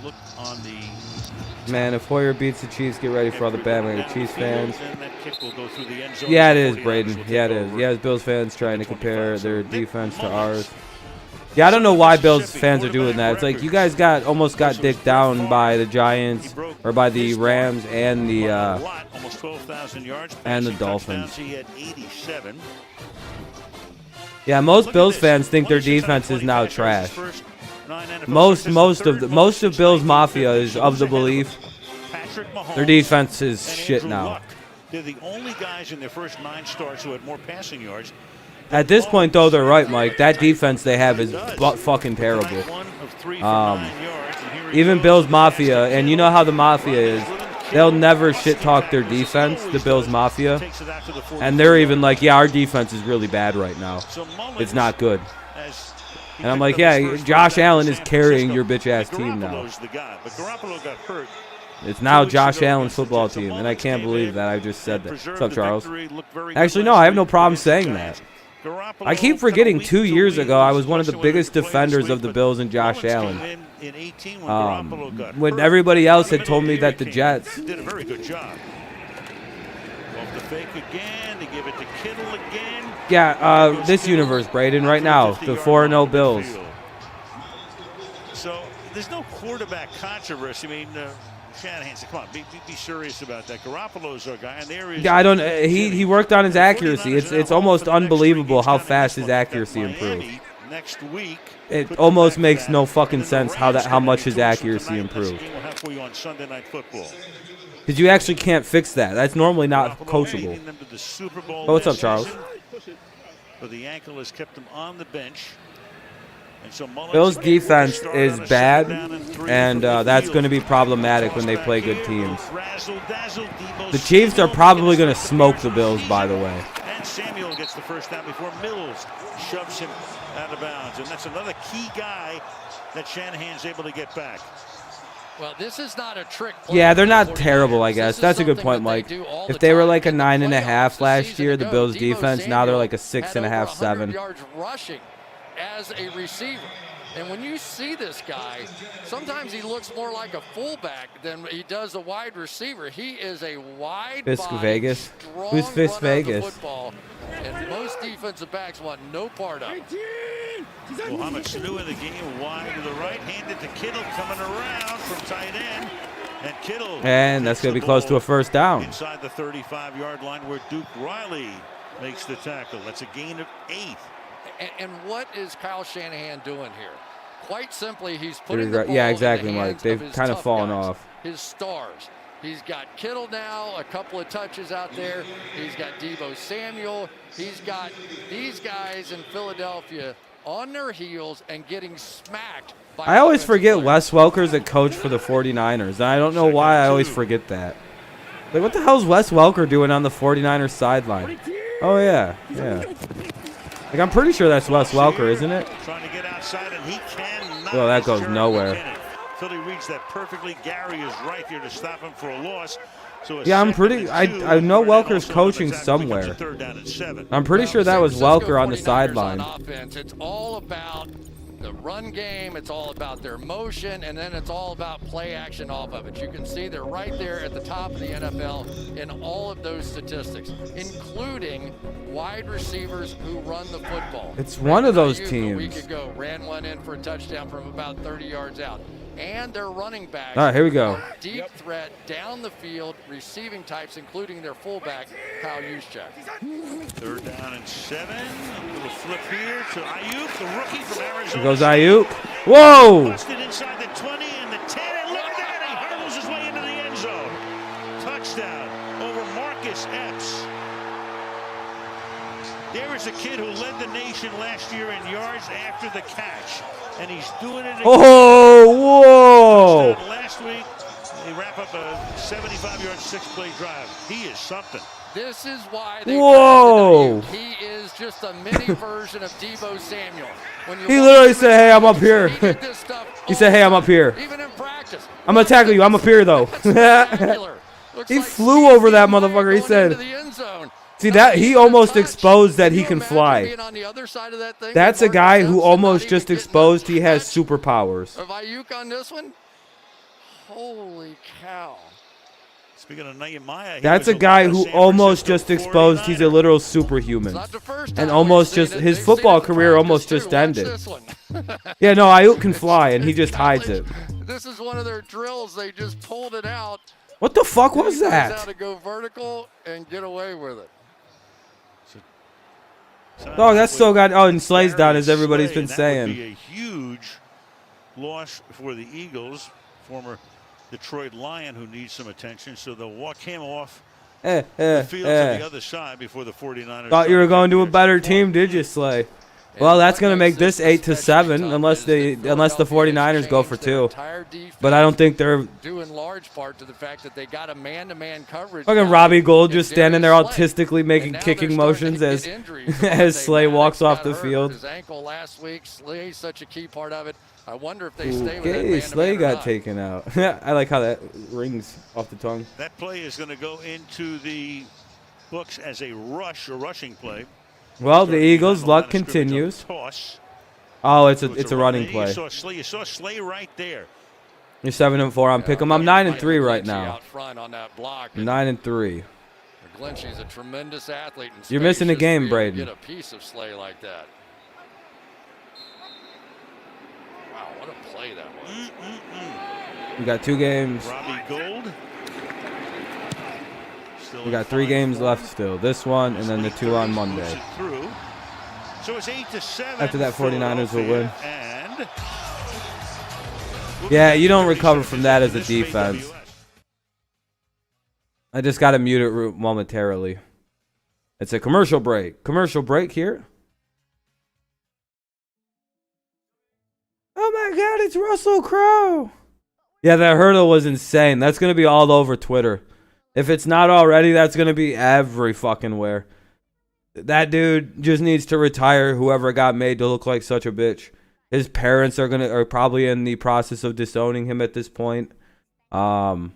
Speaker 4: look on the.
Speaker 1: Man, if Hoyer beats the Chiefs, get ready for all the bandwagon Chiefs fans.
Speaker 4: That kick will go through the end zone.
Speaker 1: Yeah, it is, Braden. Yeah, it is. Yeah, it's Bills fans trying to compare their defense to ours. Yeah, I don't know why Bills fans are doing that. It's like you guys almost got dicked down by the Giants or by the Rams and the Dolphins. Yeah, most Bills fans think their defense is now trash. Most of Bills Mafia is of the belief their defense is shit now.
Speaker 4: They're the only guys in their first 9 starts who had more passing yards.
Speaker 1: At this point, though, they're right, Mike. That defense they have is fucking terrible. Even Bills Mafia, and you know how the Mafia is. They'll never shit-talk their defense, the Bills Mafia. And they're even like, yeah, our defense is really bad right now. It's not good. And I'm like, yeah, Josh Allen is carrying your bitch-ass team now. It's now Josh Allen's football team, and I can't believe that I just said that. What's up, Charles? Actually, no, I have no problem saying that. I keep forgetting 2 years ago I was one of the biggest defenders of the Bills and Josh Allen. When everybody else had told me that the Jets.
Speaker 4: Did a very good job. Off the fake again, to give it to Kittle again.
Speaker 1: Yeah, this universe, Braden, right now, the 4-0 Bills.
Speaker 4: So there's no quarterback controversy. I mean, Shanahan said, "Come on, be serious about that." Garoppolo's our guy, and there is.
Speaker 1: Yeah, I don't. He worked on his accuracy. It's almost unbelievable how fast his accuracy improved.
Speaker 4: Next week.
Speaker 1: It almost makes no fucking sense how much his accuracy improved. Because you actually can't fix that. That's normally not coachable. Oh, what's up, Charles?
Speaker 4: But the ankle has kept him on the bench.
Speaker 1: Bills' defense is bad, and that's going to be problematic when they play good teams. The Chiefs are probably going to smoke the Bills, by the way.
Speaker 4: And Samuel gets the first down before Mills shoves him out of bounds. And that's another key guy that Shanahan's able to get back.
Speaker 3: Well, this is not a trick play.
Speaker 1: Yeah, they're not terrible, I guess. That's a good point, Mike. If they were like a 9.5 last year, the Bills' defense, now they're like a 6.5, 7.
Speaker 3: Yards rushing as a receiver. And when you see this guy, sometimes he looks more like a fullback than he does a wide receiver. He is a wide
Speaker 1: Fisk
Speaker 3: body,
Speaker 1: Vegas.
Speaker 3: strong
Speaker 1: Who's Fisk
Speaker 3: runner of the
Speaker 1: Vegas?
Speaker 3: football, and most defensive backs want no part of it.
Speaker 4: Mohamed Sanu in the game, wide to the right, handed to Kittle, coming around from tight end. And Kittle.
Speaker 1: And that's going to be close to a first down.
Speaker 4: Inside the 35-yard line where Duke Riley makes the tackle. That's a gain of 8.
Speaker 3: And what is Kyle Shanahan doing here? Quite simply, he's putting the ball
Speaker 1: yeah, exactly,
Speaker 3: in the hands
Speaker 1: Mike. They've
Speaker 3: of his
Speaker 1: kind of
Speaker 3: tough
Speaker 1: fallen
Speaker 3: guys,
Speaker 1: off.
Speaker 3: his stars. He's got Kittle now, a couple of touches out there. He's got Deebo Samuel. He's got these guys in Philadelphia on their heels and getting smacked.
Speaker 1: I always forget Wes Welker's a coach for the 49ers. And I don't know why I always forget that. Like, what the hell is Wes Welker doing on the 49ers sideline? Oh, yeah. Like, I'm pretty sure that's Wes Welker, isn't it?
Speaker 4: Trying to get outside, and he cannot.
Speaker 1: Well, that goes nowhere.
Speaker 4: Philly reads that perfectly. Gary is right here to stop him for a loss. So
Speaker 1: yeah, I'm pretty. I know Welker's coaching somewhere.
Speaker 4: Third down and 7.
Speaker 1: I'm pretty sure that was Welker on the sideline.
Speaker 3: It's all about the run game, it's all about their motion, and then it's all about play action off of it. You can see they're right there at the top of the NFL in all of those statistics, including wide receivers who run the football.
Speaker 1: It's one of those
Speaker 3: Ayuk
Speaker 1: teams.
Speaker 3: A week ago ran one in for a touchdown from about 30 yards out. And their running backs.
Speaker 1: All right, here we go.
Speaker 3: Deep threat down the field, receiving types, including their fullback, Kyle Juszczyk.
Speaker 4: 3rd down and 7. A little flip here to Ayuk, the rookie from Arizona.
Speaker 1: Here goes Ayuk. Whoa!
Speaker 4: Busted inside the 20 and the 10. And look at that. He hurdles his way into the end zone. Touchdown over Marcus Epps. There is a kid who led the nation last year in yards after the catch. And he's doing it again.
Speaker 1: Oh, whoa!
Speaker 4: Last week, they wrap up a 75-yard, 6-play drive. He is something.
Speaker 3: This is why they
Speaker 1: Whoa!
Speaker 3: He is just a mini version of Deebo Samuel. When you
Speaker 1: He literally said, "Hey, I'm up here."
Speaker 3: He did this stuff
Speaker 1: He said, "Hey, I'm up here.
Speaker 3: Even in practice.
Speaker 1: I'm gonna tackle you. I'm up here, though." He flew over that motherfucker. He said, "See that? He almost exposed that he can fly." That's a guy who almost just exposed he has superpowers.
Speaker 3: Of Ayuk on this one? Holy cow.
Speaker 4: Speaking of Nehemiah,
Speaker 1: That's a guy who almost just exposed he's a literal superhuman. And almost just, his football career almost just ended. Yeah, no, Ayuk can fly, and he just hides it.
Speaker 3: This is one of their drills. They just pulled it out.
Speaker 1: What the fuck was
Speaker 3: He knows how
Speaker 1: that?
Speaker 3: to go vertical and get away with it.
Speaker 1: Oh, that's still got. Oh, and Slay's down, as everybody's been saying.
Speaker 4: That would be a huge loss for the Eagles, former Detroit Lion, who needs some attention. So they'll walk him off the field to the other side before the 49ers.
Speaker 1: Thought you were going to a better team, did you, Slay? Well, that's going to make this 8-7 unless the 49ers go for 2. But I don't think they're.
Speaker 3: Due in large part to the fact that they got a man-to-man coverage.
Speaker 1: Fucking Robbie Gould just standing there autistically making kicking motions as Slay walks off the field.
Speaker 3: His ankle last week. Slay's such a key part of it. I wonder if they stay with that
Speaker 1: Okay,
Speaker 3: man-to-man
Speaker 1: Slay
Speaker 3: or
Speaker 1: got
Speaker 3: not.
Speaker 1: taken out. I like how that rings off the tongue.
Speaker 4: That play is going to go into the books as a rushing play.
Speaker 1: Well, the Eagles' luck continues. Oh, it's a running play.
Speaker 4: You saw Slay right there.
Speaker 1: You're 7-4 on Pick'em. I'm 9-3 right now.
Speaker 3: Out front on that block.
Speaker 1: 9-3.
Speaker 3: Glenchie's a tremendous athlete. And
Speaker 1: You're missing a game, Braden.
Speaker 3: Get a piece of Slay like that. Wow, what a play that was.
Speaker 1: We got 2 games.
Speaker 4: Robbie Gould.
Speaker 1: We got 3 games left still. This one and then the 2 on Monday.
Speaker 4: So it's 8-7.
Speaker 1: After that, 49ers will win.
Speaker 4: And
Speaker 1: yeah, you don't recover from that as a defense. I just got to mute it momentarily. It's a commercial break. Commercial break here. Oh my God, it's Russell Crowe. Yeah, that hurdle was insane. That's going to be all over Twitter. If it's not already, that's going to be every fucking where. That dude just needs to retire, whoever got made to look like such a bitch. His parents are probably in the process of disowning him at this point. Because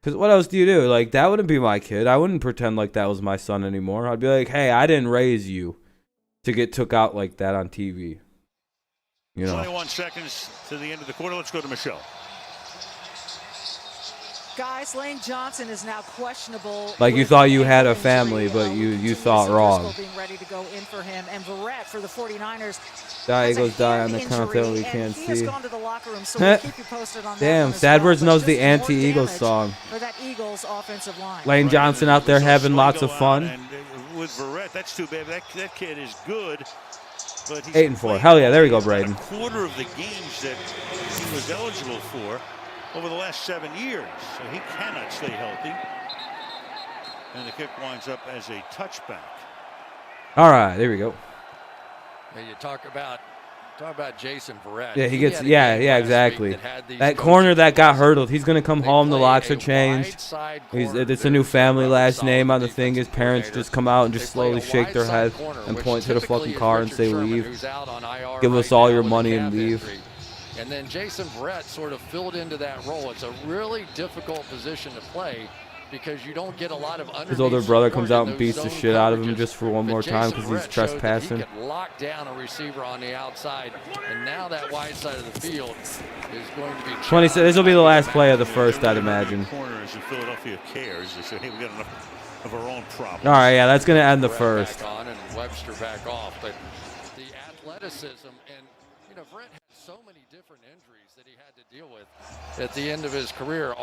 Speaker 1: what else do you do? Like, that wouldn't be my kid. I wouldn't pretend like that was my son anymore. I'd be like, hey, I didn't raise you to get took out like that on TV. You know.
Speaker 4: 21 seconds to the end of the quarter. Let's go to Michelle.
Speaker 5: Guys, Lane Johnson is now questionable.
Speaker 1: Like you thought you had a family, but you thought wrong.
Speaker 5: Being ready to go in for him, and Verrett for the 49ers.
Speaker 1: Eagles die on the content we can't
Speaker 5: he has
Speaker 1: see.
Speaker 5: gone to the locker room, so we'll keep you posted on that
Speaker 1: Damn,
Speaker 5: one as well.
Speaker 1: Sadwords
Speaker 5: But
Speaker 1: knows
Speaker 5: just
Speaker 1: the
Speaker 5: more
Speaker 1: anti-Eagles
Speaker 5: damage
Speaker 1: song.
Speaker 5: for that Eagles offensive line.
Speaker 1: Lane Johnson out there having lots of fun.
Speaker 4: And with Verrett, that's too bad. That kid is good. But he's
Speaker 1: 8-4. Hell yeah, there we go, Braden.
Speaker 4: A quarter of the games that he was eligible for over the last 7 years, so he cannot stay healthy. And the kick winds up as a touchback.
Speaker 1: All right, there we go.
Speaker 3: Hey, you talk about Jason Verrett.
Speaker 1: Yeah, he gets.
Speaker 3: had a
Speaker 1: Yeah,
Speaker 3: game
Speaker 1: yeah,
Speaker 3: last
Speaker 1: exactly.
Speaker 3: week that had these
Speaker 1: That
Speaker 3: coaches
Speaker 1: corner that got
Speaker 3: close.
Speaker 1: hurdled, he's gonna come
Speaker 3: They
Speaker 1: home. The
Speaker 3: played
Speaker 1: locks
Speaker 3: a
Speaker 1: are changed.
Speaker 3: wide side
Speaker 1: It's
Speaker 3: corner.
Speaker 1: a new family
Speaker 3: They're
Speaker 1: last
Speaker 3: solid
Speaker 1: name on the thing.
Speaker 3: defensive
Speaker 1: His parents
Speaker 3: coordinator.
Speaker 1: just come out and just
Speaker 3: They play
Speaker 1: slowly
Speaker 3: a
Speaker 1: shake their
Speaker 3: wide
Speaker 1: head
Speaker 3: side corner,
Speaker 1: and
Speaker 3: which
Speaker 1: point to the
Speaker 3: typically
Speaker 1: fucking
Speaker 3: is
Speaker 1: car and
Speaker 3: Richard
Speaker 1: say
Speaker 3: Sherman,
Speaker 1: leave.
Speaker 3: who's out on IR
Speaker 1: Give
Speaker 3: right
Speaker 1: us all
Speaker 3: now
Speaker 1: your
Speaker 3: with a
Speaker 1: money and
Speaker 3: calf
Speaker 1: leave.
Speaker 3: injury. And then Jason Verrett sort of filled into that role. It's a really difficult position to play because you don't get a lot of
Speaker 1: His older brother comes out and
Speaker 3: those
Speaker 1: beats the
Speaker 3: zone
Speaker 1: shit out of him
Speaker 3: coverages.
Speaker 1: just for one more
Speaker 3: But
Speaker 1: time
Speaker 3: Jason
Speaker 1: because he's
Speaker 3: Verrett showed that
Speaker 1: trespassing.
Speaker 3: He could lock down a receiver on the outside, and now that wide side of the field is going to be
Speaker 1: 26. This will be the last play of the first, I'd imagine.
Speaker 4: Corners in Philadelphia cares. They say, hey, we got enough of our own problems.
Speaker 1: All right, yeah, that's gonna end the
Speaker 3: Verrett
Speaker 1: first.
Speaker 3: back on and Webster back off, but the athleticism and Verrett had so many different injuries that he had to deal with at the end of his career.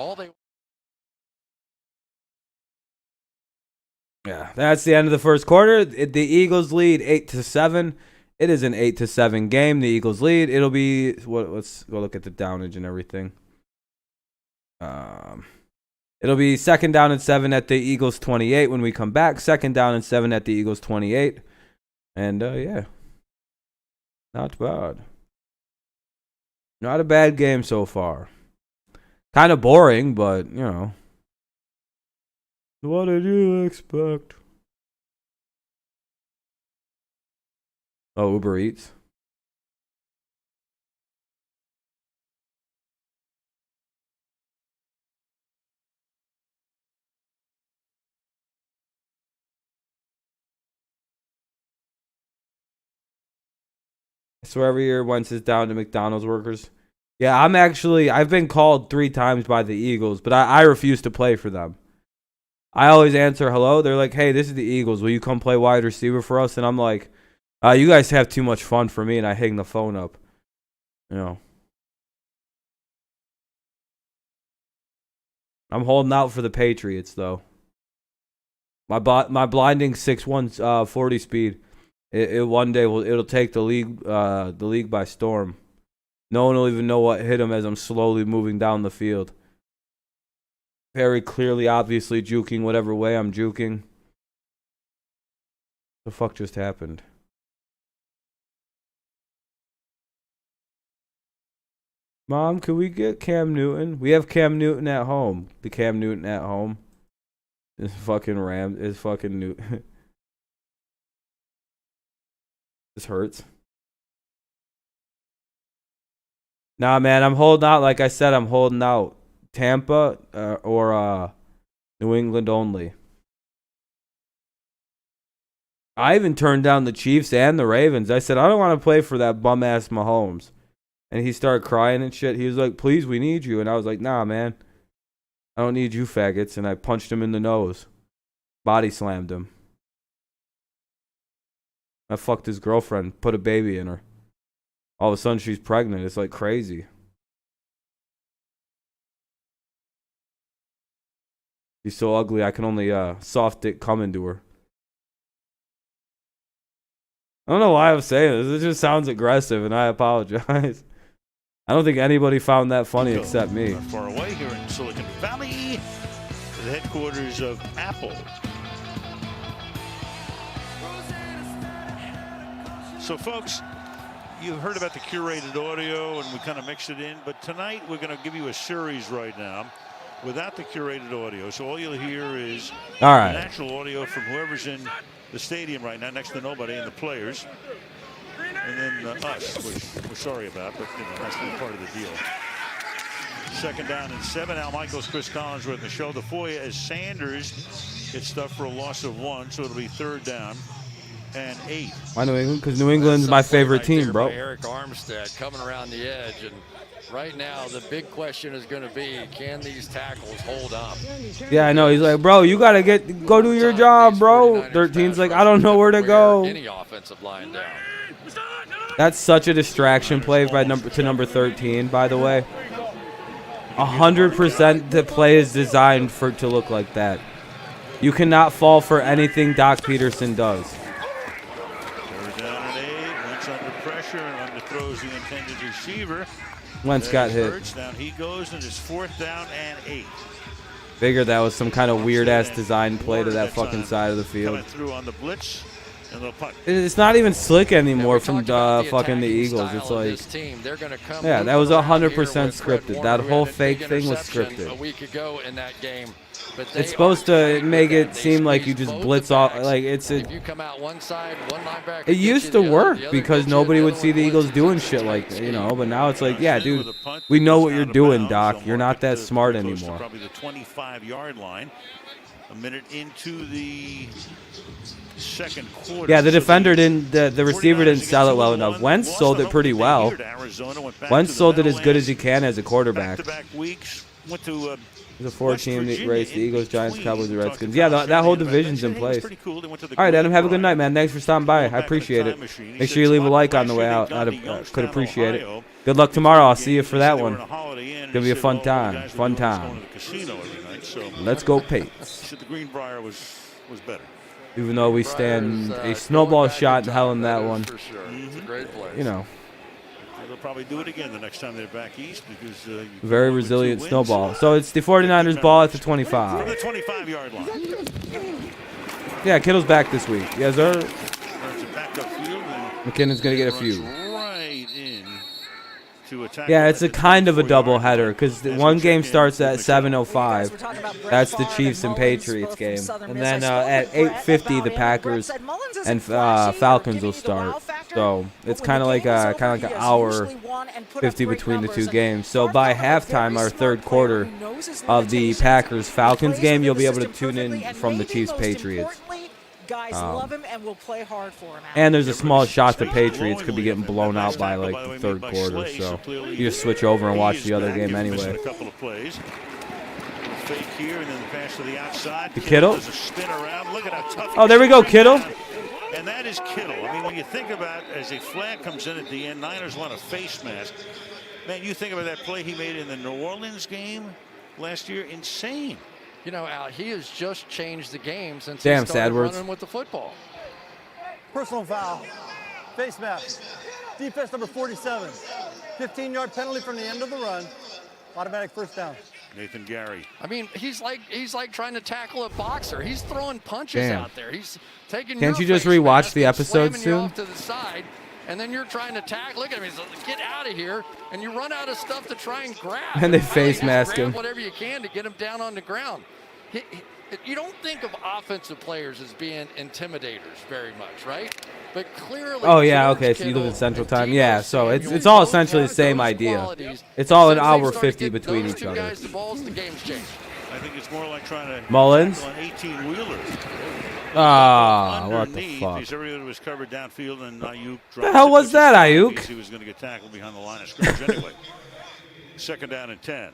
Speaker 1: Yeah, that's the end of the first quarter. The Eagles lead 8-7. It is an 8-7 game. The Eagles lead. It'll be let's go look at the downage and everything. It'll be 2nd down and 7 at the Eagles 28 when we come back. 2nd down and 7 at the Eagles 28. And yeah, not bad. Not a bad game so far. Kind of boring, but what did you expect? Oh, Uber Eats. I swear every year Wentz is down to McDonald's workers. Yeah, I've been called 3 times by the Eagles, but I refuse to play for them. I always answer hello. They're like, hey, this is the Eagles. Will you come play wide receiver for us? And I'm like, you guys have too much fun for me, and I hang the phone up. I'm holding out for the Patriots, though. My blinding 6'1", 40 speed. It one day it'll take the league by storm. No one will even know what hit him as I'm slowly moving down the field. Very clearly, obviously juking whatever way I'm juking. The fuck just happened? Mom, can we get Cam Newton? We have Cam Newton at home. The Cam Newton at home is fucking Newton. This hurts. Nah, man, I'm holding out. Like I said, I'm holding out. Tampa or New England only. I even turned down the Chiefs and the Ravens. I said, I don't want to play for that bum-ass Mahomes. And he started crying and shit. He was like, please, we need you. And I was like, nah, man. I don't need you faggots. And I punched him in the nose. Body slammed him. I fucked his girlfriend, put a baby in her. All of a sudden, she's pregnant. It's like crazy. She's so ugly, I can only soft dick come into her. I don't know why I'm saying this. It just sounds aggressive, and I apologize. I don't think anybody found that funny except me.
Speaker 4: Not far away here in Silicon Valley, the headquarters of Apple. So, folks, you've heard about the curated audio, and we kind of mixed it in. But tonight, we're going to give you a series right now without the curated audio. So all you'll hear is natural audio from whoever's in the stadium right now, next to nobody, and the players. And then us, which we're sorry about, but that's part of the deal. 2nd down and 7. Al Michaels, Chris Collinsworth in the show. The FOIA as Sanders gets stuffed for a loss of 1, so it'll be 3rd down and 8.
Speaker 1: Why New England? Because New England's my favorite team, bro.
Speaker 3: Eric Armstead coming around the edge, and right now the big question is going to be, can these tackles hold up?
Speaker 1: Yeah, I know. He's like, bro, you gotta go do your job, bro. 13's like, I don't know where to go.
Speaker 3: Any offensive line down.
Speaker 1: That's such a distraction play by number 13, by the way. 100% the play is designed to look like that. You cannot fall for anything Doc Peterson does.
Speaker 4: 3rd down and 8. Wentz under pressure and underthrows the intended receiver.
Speaker 1: Wentz got hit.
Speaker 4: Down he goes, and it's 4th down and 8.
Speaker 1: Figured that was some kind of weird ass design play to that fucking side of the field.
Speaker 4: Coming through on the blitz. And they'll punt.
Speaker 1: It's not even slick anymore from
Speaker 3: the
Speaker 1: fucking the
Speaker 3: attacking
Speaker 1: Eagles.
Speaker 3: style
Speaker 1: It's
Speaker 3: of
Speaker 1: like,
Speaker 3: this team. They're gonna come
Speaker 1: yeah, that was
Speaker 3: moving around
Speaker 1: 100%
Speaker 3: here with Fred
Speaker 1: scripted.
Speaker 3: Warner,
Speaker 1: That
Speaker 3: who
Speaker 1: whole
Speaker 3: had a big
Speaker 1: fake thing was
Speaker 3: interception
Speaker 1: scripted.
Speaker 3: a week ago in that game. But
Speaker 1: It's supposed to make it seem like you just blitz off. Like
Speaker 3: if you come out one side, one linebacker.
Speaker 1: it used to work because nobody would see the Eagles doing shit like, but now it's like, yeah, dude, we know what you're doing, Doc. You're not that smart anymore.
Speaker 4: Probably the 25-yard line. A minute into the second quarter.
Speaker 1: Yeah, the defender didn't, the receiver didn't sell it well enough. Wentz sold it pretty well. Wentz sold it as good as he can as a quarterback.
Speaker 4: Back-to-back weeks. Went to
Speaker 1: the 4-team race, the Eagles, Giants, Cowboys, and Redskins. Yeah, that whole division's in place. All right, Adam, have a good night, man. Thanks for stopping by. I appreciate it. Make sure you leave a like on the way out. Could appreciate it. Good luck tomorrow. I'll see you for that one. It's going to be a fun time. Fun time. Let's go, Pates.
Speaker 4: The Greenbrier was better.
Speaker 1: Even though we stand a snowball shot in hell in that one.
Speaker 3: For sure. It's a great place.
Speaker 4: They'll probably do it again the next time they're back east because
Speaker 1: very resilient snowball. So it's the 49ers ball at the 25.
Speaker 4: From the 25-yard line.
Speaker 1: Yeah, Kittle's back this week. Yes, sir.
Speaker 4: And
Speaker 1: McKinnon's going to get a few.
Speaker 4: Right in to attack.
Speaker 1: Yeah, it's a kind of a doubleheader because one game starts at 7:05. That's the Chiefs and Patriots game, and then at 8:50 the Packers and Falcons will start. So it's kind of like an hour 50 between the two games. So by halftime, our third quarter of the Packers Falcons game, you'll be able to tune in from the Chiefs Patriots.
Speaker 5: Guys love him and will play hard for him.
Speaker 1: And there's a small shot the Patriots could be getting blown out by like the third quarter, so you just switch over and watch the other game anyway.
Speaker 4: Fake here and then the pass to the outside.
Speaker 1: The Kittle?
Speaker 4: Spin around. Look at how tough.
Speaker 1: Oh, there we go, Kittle.
Speaker 4: And that is Kittle. I mean, when you think about as a flag comes in at the end, Niners want a face mask. Man, you think about that play he made in the New Orleans game last year. Insane.
Speaker 3: Al, he has just changed the game since
Speaker 1: he
Speaker 3: started running with the football.
Speaker 7: Personal foul. Face mask. Defense number 47. 15-yard penalty from the end of the run. Automatic first down.
Speaker 4: Nathan Gary.
Speaker 3: I mean, he's like trying to tackle a boxer. He's throwing punches out there. He's taking.
Speaker 1: Can't you just rewatch the episode soon?
Speaker 3: Off to the side, and then you're trying to tackle. Look at him. He's like, get out of here, and you run out of stuff to try and grab.
Speaker 1: And they face mask him.
Speaker 3: Whatever you can to get him down on the ground. You don't think of offensive players as being intimidators very much, right? But clearly.
Speaker 1: Oh yeah, okay. So you live in Central Time, yeah. So it's all essentially the same idea. It's all an hour 50 between each other.
Speaker 3: The balls, the game's changed.
Speaker 4: I think it's more like trying to
Speaker 1: Mullins.
Speaker 4: on 18-wheelers.
Speaker 1: What the fuck?
Speaker 4: Everyone was covered downfield, and Ayuk.
Speaker 1: The hell was that, Ayuk?
Speaker 4: He was going to get tackled behind the line of scrimmage anyway. Second down and 10.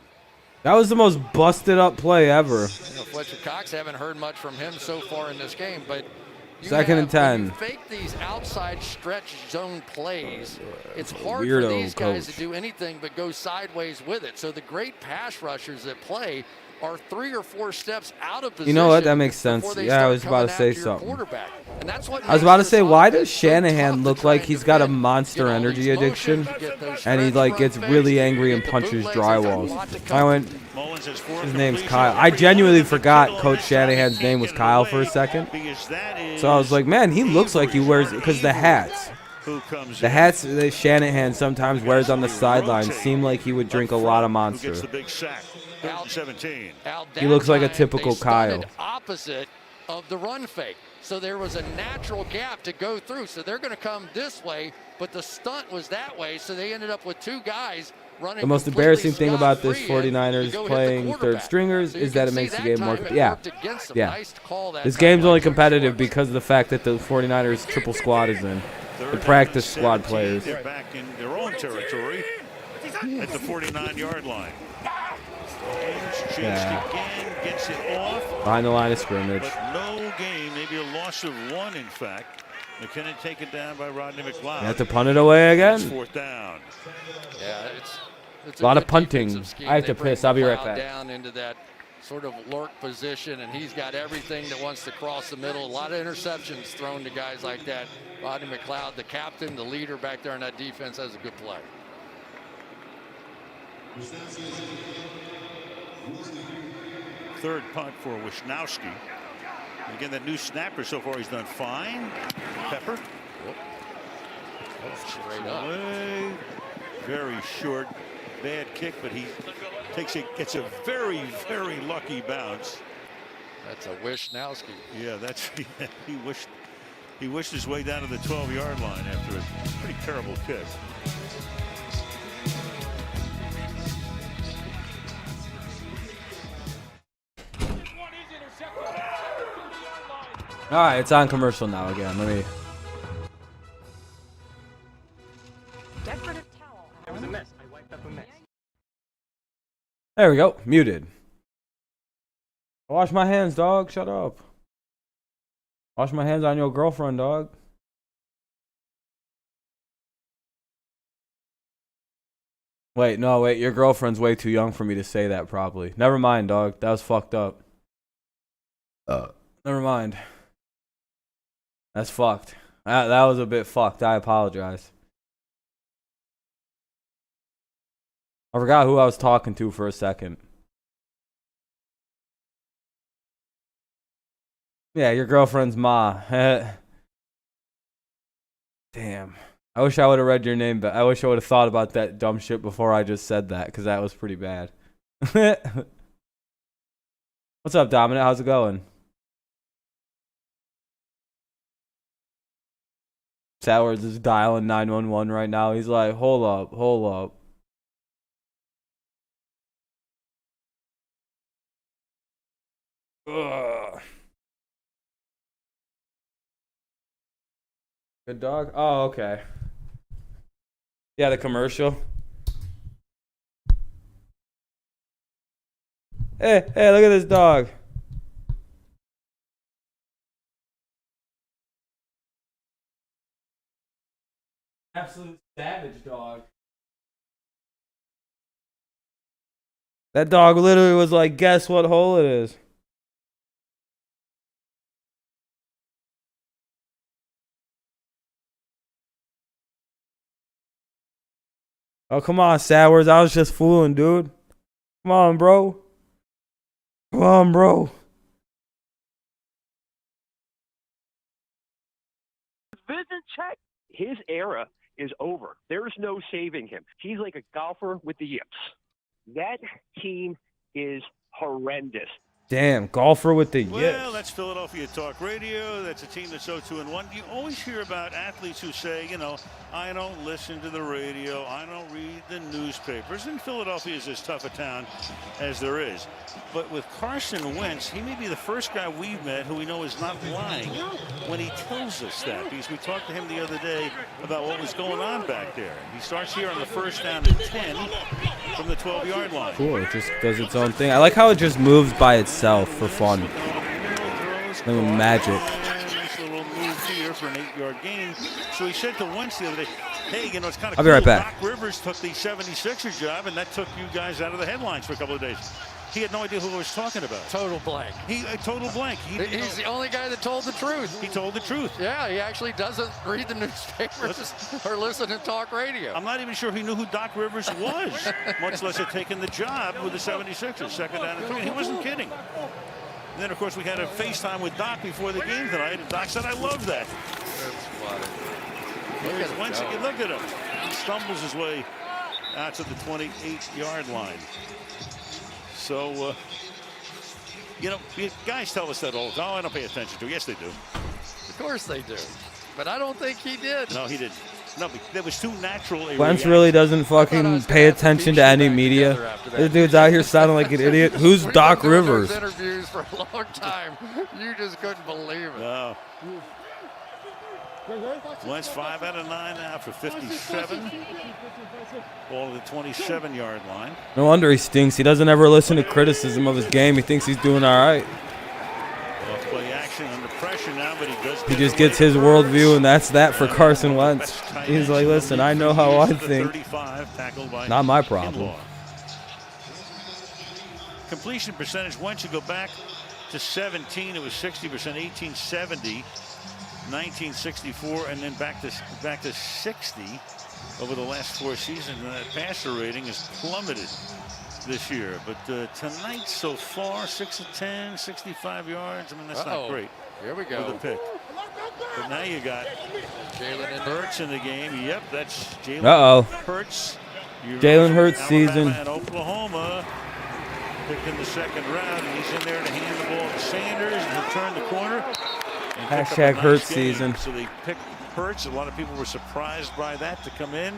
Speaker 1: That was the most busted up play ever.
Speaker 3: Fletcher Cox, haven't heard much from him so far in this game, but
Speaker 1: second and 10.
Speaker 3: When you fake these outside stretch zone plays, it's hard
Speaker 1: Weirdo
Speaker 3: for these guys
Speaker 1: coach.
Speaker 3: to do anything but go sideways with it. So the great pass rushers that play are 3 or 4 steps out of position.
Speaker 1: You know what? That makes sense. Yeah, I was about to say something.
Speaker 3: And that's what
Speaker 1: I was about to say, why does Shanahan look like he's got a monster energy addiction, and he like gets really angry and punches drywalls? I went, his name's Kyle. I genuinely forgot Coach Shanahan's name was Kyle for a second. So I was like, man, he looks like he wears, because the hats that Shanahan sometimes wears on the sidelines seem like he would drink a lot of Monster. He looks like a typical Kyle.
Speaker 3: Opposite of the run fake. So there was a natural gap to go through. So they're going to come this way, but the stunt was that way. So they ended up with 2 guys running.
Speaker 1: The most embarrassing thing about this 49ers playing third stringers is that it makes the game more. Yeah. This game's only competitive because of the fact that the 49ers triple squad is in. The practice squad players.
Speaker 4: They're back in their own territory at the 49-yard line. Again, gets it off.
Speaker 1: Behind the line of scrimmage.
Speaker 4: But no gain, maybe a loss of 1, in fact. McKinnon taken down by Rodney McLeod.
Speaker 1: You have to punt it away again?
Speaker 4: It's 4th down.
Speaker 3: Yeah, it's
Speaker 1: a lot of punting. I have to piss. I'll be right back.
Speaker 3: Down into that sort of lurk position, and he's got everything that wants to cross the middle. A lot of interceptions thrown to guys like that. Rodney McLeod, the captain, the leader back there in that defense, has a good play.
Speaker 4: Third punt for Wisnowski. Again, that new snapper so far, he's done fine. Pepper.
Speaker 3: Straight up.
Speaker 4: Away. Very short, bad kick, but he gets a very, very lucky bounce.
Speaker 3: That's a Wishnowski.
Speaker 4: Yeah, that's he wished his way down to the 12-yard line after a pretty terrible kick.
Speaker 1: All right, it's on commercial now again. Let me.
Speaker 5: Decorative towel.
Speaker 9: There was a mess. I wiped up a mess.
Speaker 1: There we go. Muted. Wash my hands, dog. Shut up. Wash my hands on your girlfriend, dog. Wait, no, wait. Your girlfriend's way too young for me to say that properly. Never mind, dog. That was fucked up. Never mind. That's fucked. That was a bit fucked. I apologize. I forgot who I was talking to for a second. Yeah, your girlfriend's ma. Damn. I wish I would have read your name, but I wish I would have thought about that dumb shit before I just said that, because that was pretty bad. What's up, Dominic? How's it going? Sowers is dialing 911 right now. He's like, hold up, hold up. Ugh. Good dog? Oh, okay. Yeah, the commercial. Hey, look at this dog. Absolute savage dog. That dog literally was like, guess what hole it is. Oh, come on, Sowers. I was just fooling, dude. Come on, bro. Come on, bro.
Speaker 9: Vision check. His era is over. There's no saving him. He's like a golfer with the yips. That team is horrendous.
Speaker 1: Damn, golfer with the yips.
Speaker 4: Well, that's Philadelphia Talk Radio. That's a team that's 0-2-1. You always hear about athletes who say, you know, I don't listen to the radio, I don't read the newspapers. And Philadelphia is as tough a town as there is. But with Carson Wentz, he may be the first guy we've met who we know is not lying when he tells us that. Because we talked to him the other day about what was going on back there. He starts here on the first down and 10 from the 12-yard line.
Speaker 1: Cool, it just does its own thing. I like how it just moves by itself for fun. Little magic.
Speaker 4: Nice little move here for an 8-yard gain. So he said to Wentz the other day, hey, you know, it's kind of
Speaker 1: I'll
Speaker 4: cool.
Speaker 1: be right back.
Speaker 4: Doc Rivers took the 76er job, and that took you guys out of the headlines for a couple of days. He had no idea who I was talking about.
Speaker 3: Total blank.
Speaker 4: Total blank.
Speaker 3: He's the only guy that told the truth.
Speaker 4: He told the truth.
Speaker 3: Yeah, he actually doesn't read the newspapers or listen to talk radio.
Speaker 4: I'm not even sure he knew who Doc Rivers was, much less had taken the job with the 76ers, second down and 3. And he wasn't kidding. And then, of course, we had a FaceTime with Doc before the game tonight, and Doc said, I love that.
Speaker 3: That's funny.
Speaker 4: Look at him. He stumbles his way out to the 28-yard line. So, you know, guys tell us that all the time. Oh, I don't pay attention to it. Yes, they do.
Speaker 3: Of course they do. But I don't think he did.
Speaker 4: No, he didn't. No, there was too natural a
Speaker 1: Wentz
Speaker 4: reaction.
Speaker 1: really doesn't fucking pay attention to any media. This dude's out here sounding like an idiot. Who's Doc Rivers?
Speaker 3: Interviews for a long time. You just couldn't believe it.
Speaker 4: No. Wentz 5 out of 9 now for 57. Ball at the 27-yard line.
Speaker 1: No wonder he stinks. He doesn't ever listen to criticism of his game. He thinks he's doing all right.
Speaker 4: Play action under pressure now, but he does.
Speaker 1: He just gets his worldview, and that's that for Carson Wentz. He's like, listen, I know how I think. Not my problem.
Speaker 4: Completion percentage, once you go back to 17, it was 60%, 1870, 1964, and then back to 60 over the last 4 seasons. And that passer rating has plummeted. this year. But tonight so far, 6 of 10, 65 yards. I mean, that's not great.
Speaker 3: Here we go.
Speaker 4: With the pick. But now you got
Speaker 3: Jalen
Speaker 4: Hurts in the game. Yep, that's Jalen Hurts.
Speaker 1: Jalen Hurts season.
Speaker 4: And Oklahoma picked in the second round, and he's in there to hand the ball to Sanders, and he'll turn the corner.
Speaker 1: Hashtag Hurts season.
Speaker 4: So they picked Hurts. A lot of people were surprised by that to come in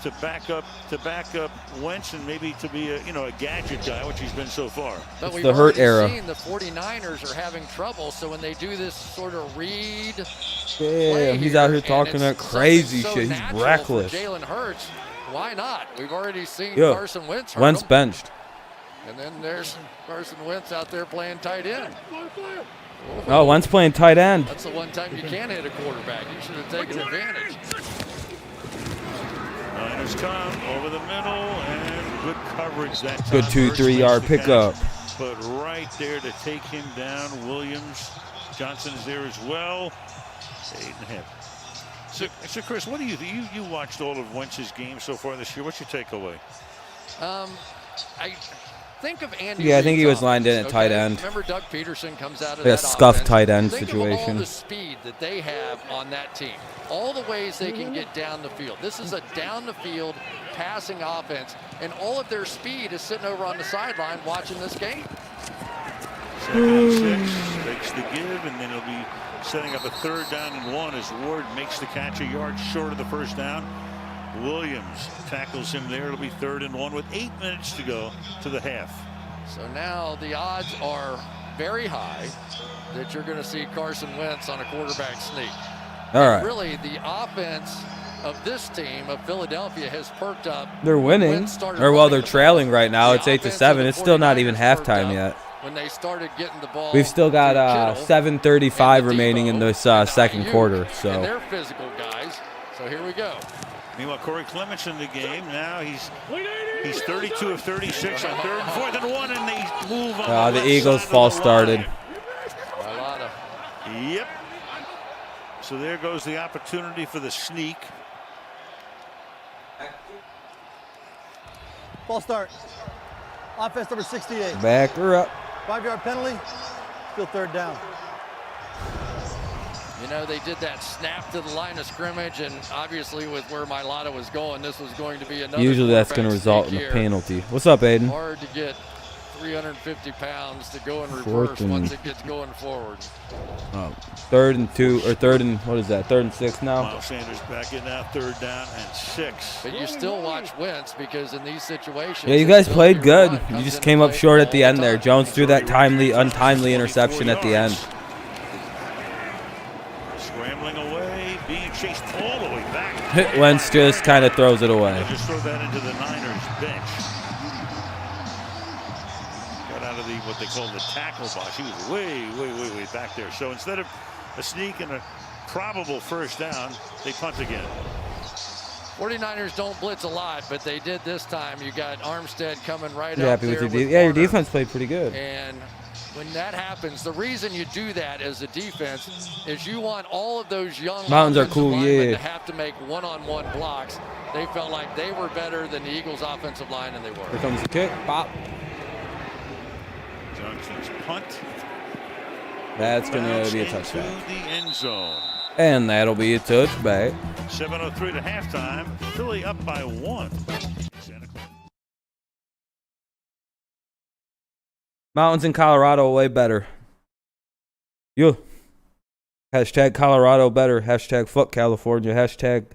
Speaker 4: to back up Wentz and maybe to be a gadget guy, which he's been so far.
Speaker 3: But we've
Speaker 1: the Hurt era.
Speaker 3: Seen the 49ers are having trouble, so when they do this sort of read,
Speaker 1: he's out here talking that crazy shit. He's reckless.
Speaker 3: Jalen Hurts, why not? We've already seen Carson Wentz.
Speaker 1: Wentz benched.
Speaker 3: And then there's Carson Wentz out there playing tight end.
Speaker 1: Oh, Wentz playing tight end.
Speaker 3: That's the one time you can hit a quarterback. You should have taken advantage.
Speaker 4: Niners come over the middle and good coverage that time.
Speaker 1: Good 2-3 yard pickup.
Speaker 4: But right there to take him down. Williams, Johnson is there as well. 8.5. So Chris, what do you think? You watched all of Wentz's games so far this year. What's your takeaway?
Speaker 3: I think of Andy.
Speaker 1: Yeah, I think he was lined in at tight end.
Speaker 3: Remember, Doug Peterson comes out of
Speaker 1: a
Speaker 3: that
Speaker 1: scuffed
Speaker 3: offense.
Speaker 1: tight end
Speaker 3: Think
Speaker 1: situation.
Speaker 3: Of all the speed that they have on that team, all the ways they can get down the field. This is a down the field passing offense, and all of their speed is sitting over on the sideline watching this game.
Speaker 4: 2nd and 6 takes the give, and then he'll be setting up a 3rd down and 1 as Ward makes the catch a yard short of the 1st down. Williams tackles him there. It'll be 3rd and 1 with 8 minutes to go to the half.
Speaker 3: So now the odds are very high that you're going to see Carson Wentz on a quarterback sneak.
Speaker 1: All right.
Speaker 3: Really, the offense of this team of Philadelphia has perked up.
Speaker 1: They're winning, they're trailing right now. It's 8-7. It's still not even halftime yet.
Speaker 3: When they started getting the ball,
Speaker 1: we've still got 7:35 remaining in this second quarter. So
Speaker 3: and they're physical guys. So here we go.
Speaker 4: Meanwhile, Corey Clement's in the game. Now he's 32 of 36 on 3rd and 4th and 1, and they move on.
Speaker 1: The Eagles false started.
Speaker 4: Yep. So there goes the opportunity for the sneak.
Speaker 7: False start. Offense number 68.
Speaker 1: Back her up.
Speaker 7: 5-yard penalty. Still 3rd down.
Speaker 3: You know, they did that snap to the line of scrimmage, and obviously with where Mailata was going, this was going to be another.
Speaker 1: Usually that's going to result in a penalty. What's up, Aiden?
Speaker 3: Hard to get 350 pounds to go in reverse once it gets going forward.
Speaker 1: 3rd and 2, or 3rd and, what is that, 3rd and 6 now?
Speaker 4: Miles Sanders back in now, 3rd down and 6.
Speaker 3: But you still watch Wentz because in these situations.
Speaker 1: Yeah, you guys played good. You just came up short at the end there. Jones threw that untimely interception at the end.
Speaker 4: Scrambling away, being chased all the way back.
Speaker 1: Wentz just kind of throws it away.
Speaker 4: Just throw that into the Niners bench. Got out of what they call the tackle box. He was way back there. So instead of a sneak and a probable 1st down, they punt again.
Speaker 3: 49ers don't blitz a lot, but they did this time. You got Armstead coming right
Speaker 1: you
Speaker 3: out
Speaker 1: happy
Speaker 3: there
Speaker 1: with your your defense played pretty good.
Speaker 3: And when that happens, the reason you do that as a defense is you want all of those young
Speaker 1: Mountains are cool,
Speaker 3: to have to make one-on-one blocks. They felt like they were better than the Eagles' offensive line, and they were.
Speaker 1: Here comes the kick. Bop.
Speaker 4: Johnson's punt.
Speaker 1: That's going to be a touchback.
Speaker 4: To the end zone.
Speaker 1: And that'll be a touchback.
Speaker 4: 7:03 to halftime. Philly up by 1.
Speaker 1: Mountains in Colorado way better. You. Hashtag Colorado better. Hashtag fuck California. Hashtag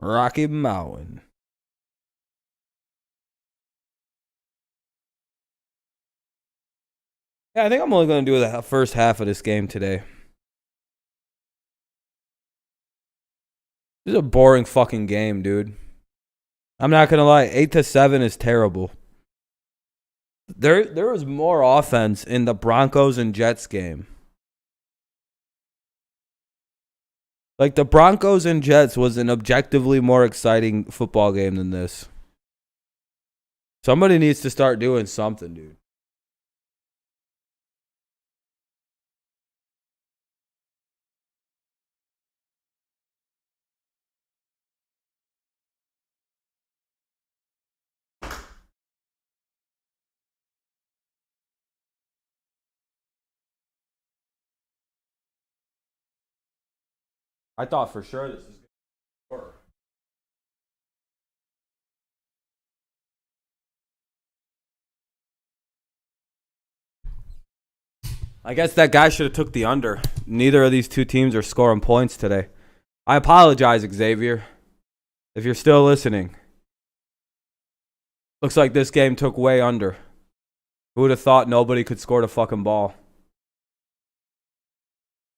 Speaker 1: Rocky Mountain. Yeah, I think I'm only going to do the first half of this game today. This is a boring fucking game, dude. I'm not going to lie. 8-7 is terrible. There was more offense in the Broncos and Jets game. Like, the Broncos and Jets was an objectively more exciting football game than this. Somebody needs to start doing something, dude. I thought for sure this was going to score. I guess that guy should have took the under. Neither of these two teams are scoring points today. I apologize, Xavier, if you're still listening. Looks like this game took way under. Who would have thought nobody could score the fucking ball?